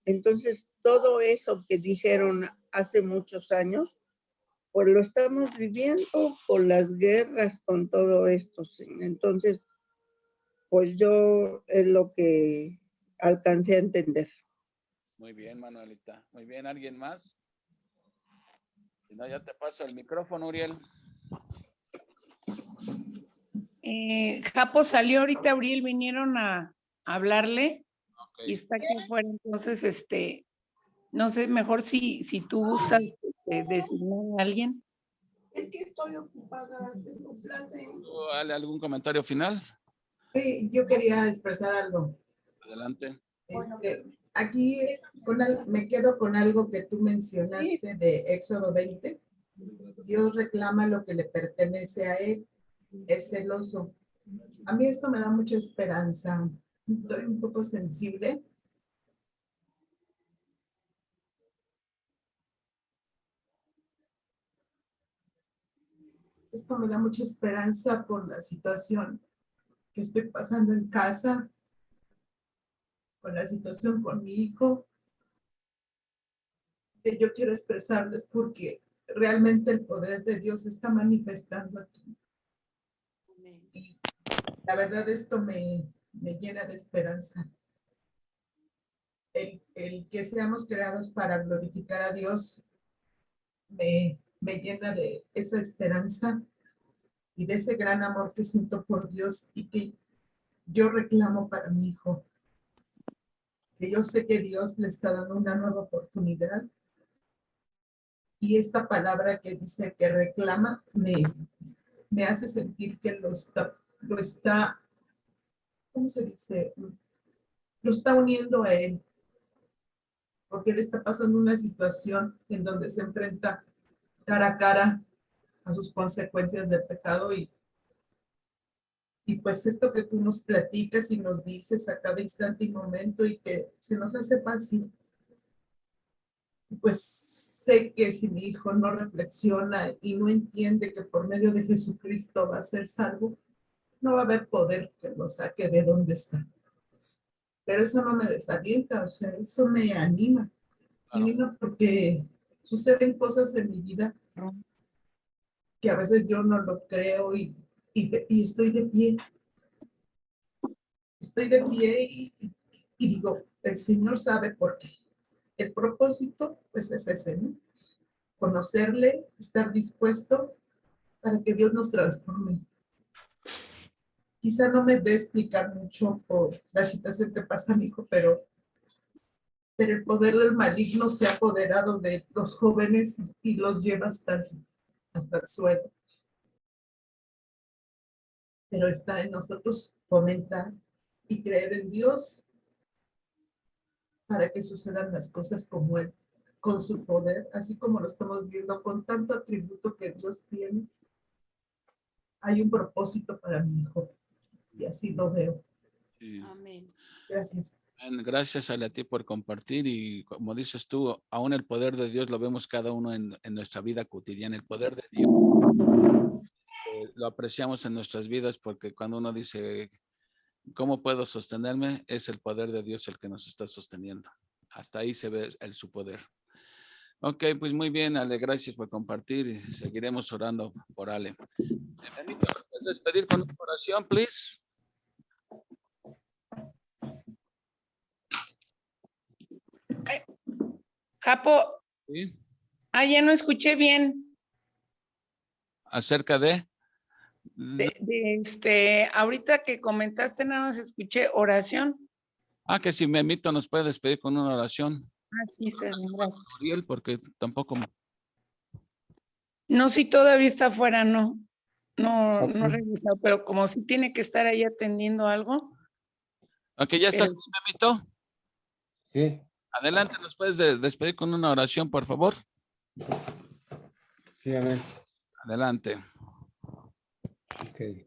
Entonces, todo eso que dijeron hace muchos años, pues lo estamos viviendo con las guerras, con todo esto. ¿Sí? Entonces, pues yo es lo que alcancé a entender. Muy bien, Manuelita. Muy bien, ¿alguien más? Si no, ya te paso el micrófono, Uriel. Japo salió ahorita, Uriel, vinieron a hablarle y está aquí afuera. Entonces, no sé, mejor si tú gustas designar a alguien. Es que estoy ocupada, tengo clase. ¿Dale algún comentario final? Sí, yo quería expresar algo. Adelante. Aquí me quedo con algo que tú mencionaste de Éxodo 20. Dios reclama lo que le pertenece a él. Es celoso. A mí esto me da mucha esperanza. Estoy un poco sensible. Esto me da mucha esperanza por la situación que estoy pasando en casa, con la situación con mi hijo, que yo quiero expresarles porque realmente el poder de Dios se está manifestando aquí. Y la verdad esto me llena de esperanza. El que seamos creados para glorificar a Dios me llena de esa esperanza y de ese gran amor que siento por Dios y que yo reclamo para mi hijo. Que yo sé que Dios le está dando una nueva oportunidad. Y esta palabra que dice que reclama me hace sentir que lo está, ¿cómo se dice? Lo está uniendo a él. Porque él está pasando una situación en donde se enfrenta cara a cara a sus consecuencias del pecado y pues esto que tú nos platicas y nos dices a cada instante y momento y que se nos hace fácil, pues sé que si mi hijo no reflexiona y no entiende que por medio de Jesucristo va a ser salvo, no va a haber poder que lo saque de donde está. Pero eso no me desalienta, o sea, eso me anima. Me anima porque suceden cosas en mi vida que a veces yo no lo creo y estoy de pie. Estoy de pie y digo, el Señor sabe por qué. El propósito, pues es ese, ¿no? Conocerle, estar dispuesto para que Dios nos transforme. Quizá no me dé explicar mucho por la situación que pasa mi hijo, pero el poder del maligno se ha apoderado de los jóvenes y los lleva hasta el suelo. Pero está en nosotros fomentar y creer en Dios para que sucedan las cosas como Él, con su poder, así como lo estamos viendo, con tanto atributo que Dios tiene. Hay un propósito para mi hijo y así lo veo. Sí. Amén. Gracias. Gracias a ti por compartir y como dices tú, aún el poder de Dios lo vemos cada uno en nuestra vida cotidiana, el poder de Dios. Lo apreciamos en nuestras vidas porque cuando uno dice, ¿cómo puedo sostenerme? Es el poder de Dios el que nos está sosteniendo. Hasta ahí se ve su poder. Ok, pues muy bien, Ale, gracias por compartir y seguiremos orando por Ale. Benito, ¿puedes despedir con una oración, please? Japo, Sí. ya no escuché bien. Acerca de ahorita que comentaste nada más escuché oración. que si Memito nos puede despedir con una oración. Sí, Uriel, porque tampoco. No, si todavía está afuera, no Ok. he revisado, pero como si tiene que estar ahí atendiendo algo. Ok, ya estás, Memito. Sí. Adelante, ¿nos puedes despedir con una oración, por favor? Sí, amén. Adelante. Okay.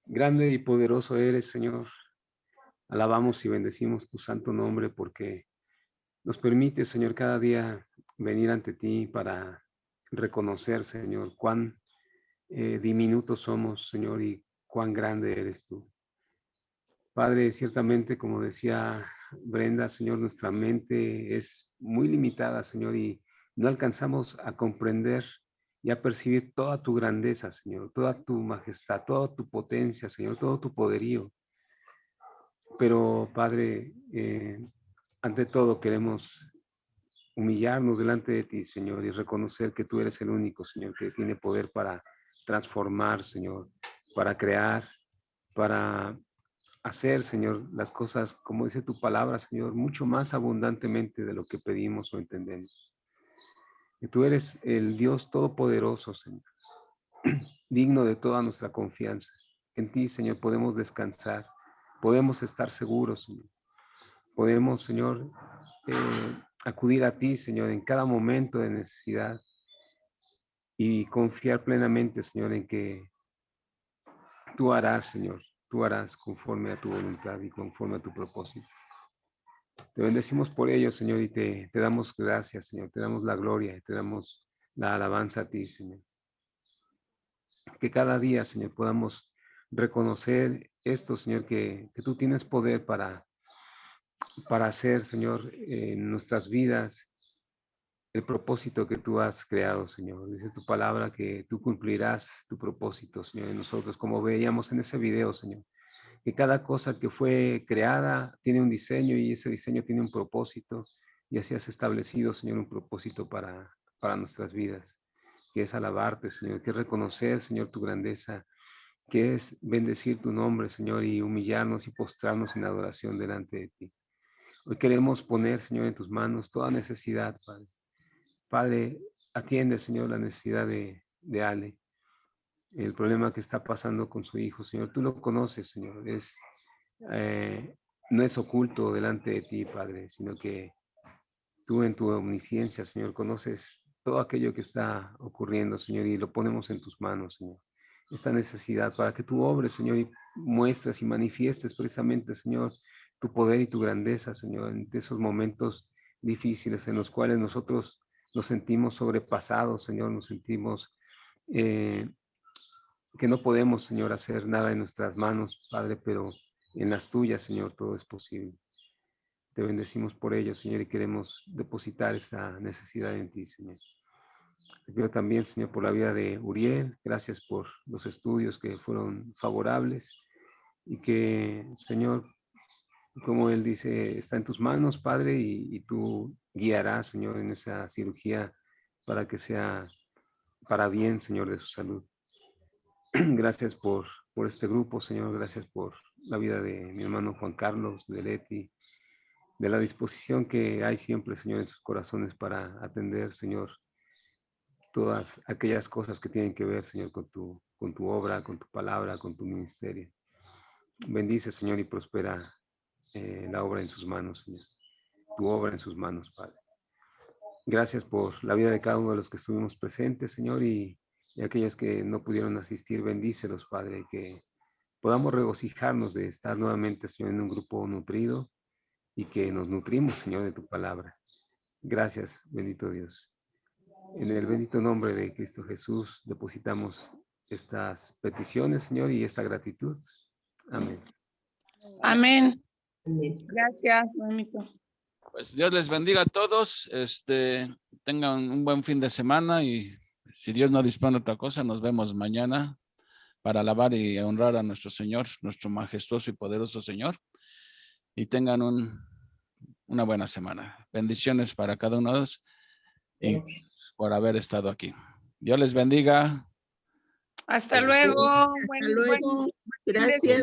Grande y poderoso eres, Señor. Alabamos y bendecimos tu santo nombre porque nos permite, Señor, cada día venir ante ti para reconocer, Señor, cuán diminutos somos, Señor, y cuán grande eres tú. Padre, ciertamente, como decía Brenda, Señor, nuestra mente es muy limitada, Señor, y no alcanzamos a comprender y a percibir toda tu grandeza, Señor, toda tu majestad, toda tu potencia, Señor, todo tu poderío. Pero, Padre, ante todo queremos humillarnos delante de ti, Señor, y reconocer que tú eres el único, Señor, que tiene poder para transformar, Señor, para crear, para hacer, Señor, las cosas, como dice tu palabra, Señor, mucho más abundantemente de lo que pedimos o entendemos. Que tú eres el Dios todopoderoso, Señor, digno de toda nuestra confianza. En ti, Señor, podemos descansar, podemos estar seguros, Señor. Podemos, Señor, acudir a ti, Señor, en cada momento de necesidad y confiar plenamente, Señor, en que tú harás, Señor, tú harás conforme a tu voluntad y conforme a tu propósito. Te bendecimos por ello, Señor, y te damos gracias, Señor, te damos la gloria y te damos la alabanza a ti, Señor. Que cada día, Señor, podamos reconocer esto, Señor, que tú tienes poder para hacer, Señor, en nuestras vidas el propósito que tú has creado, Señor. Dice tu palabra que tú cumplirás tu propósito, Señor, en nosotros, como veíamos en ese video, Señor. Que cada cosa que fue creada tiene un diseño y ese diseño tiene un propósito, y así has establecido, Señor, un propósito para nuestras vidas, que es alabarte, Señor, que es reconocer, Señor, tu grandeza, que es bendecir tu nombre, Señor, y humillarnos y postrarnos en adoración delante de ti. Hoy queremos poner, Señor, en tus manos toda necesidad, Padre. Padre, atiende, Señor, la necesidad de Ale, el problema que está pasando con su hijo, Señor. Tú lo conoces, Señor. No es oculto delante de ti, Padre, sino que tú en tu omnisciencia, Señor, conoces todo aquello que está ocurriendo, Señor, y lo ponemos en tus manos, Señor. Esta necesidad para que tú obres, Señor, y muestres y manifiestes precisamente, Señor, tu poder y tu grandeza, Señor, en esos momentos difíciles en los cuales nosotros nos sentimos sobrepasados, Señor, nos sentimos que no podemos, Señor, hacer nada en nuestras manos, Padre, pero en las tuyas, Señor, todo es posible. Te bendecimos por ello, Señor, y queremos depositar esta necesidad en ti, Señor. Te pido también, Señor, por la vida de Uriel. Gracias por los estudios que fueron favorables y que, Señor, como él dice, está en tus manos, Padre, y tú guiarás, Señor, en esa cirugía para que sea para bien, Señor, de su salud. Gracias por este grupo, Señor. Gracias por la vida de mi hermano Juan Carlos, de Leti, de la disposición que hay siempre, Señor, en sus corazones para atender, Señor, todas aquellas cosas que tienen que ver, Señor, con tu obra, con tu palabra, con tu ministerio. Bendice, Señor, y prospera la obra en sus manos, Señor. Tu obra en sus manos, Padre. Gracias por la vida de cada uno de los que estuvimos presentes, Señor, y aquellos que no pudieron asistir, bendícelos, Padre, que podamos regocijarnos de estar nuevamente, Señor, en un grupo nutrido y que nos nutrimos, Señor, de tu palabra. Gracias, bendito Dios. En el bendito nombre de Cristo Jesús depositamos estas peticiones, Señor, y esta gratitud. Amén. Amén. Amén. Gracias, mamito. Pues Dios les bendiga a todos. Tengan un buen fin de semana y si Dios no dispone otra cosa, nos vemos mañana para alabar y honrar a nuestro Señor, nuestro majestuoso y poderoso Señor. Y tengan una buena semana. Bendiciones para cada uno de ellos y por haber estado aquí. Dios les bendiga. Hasta luego. Hasta luego. Gracias.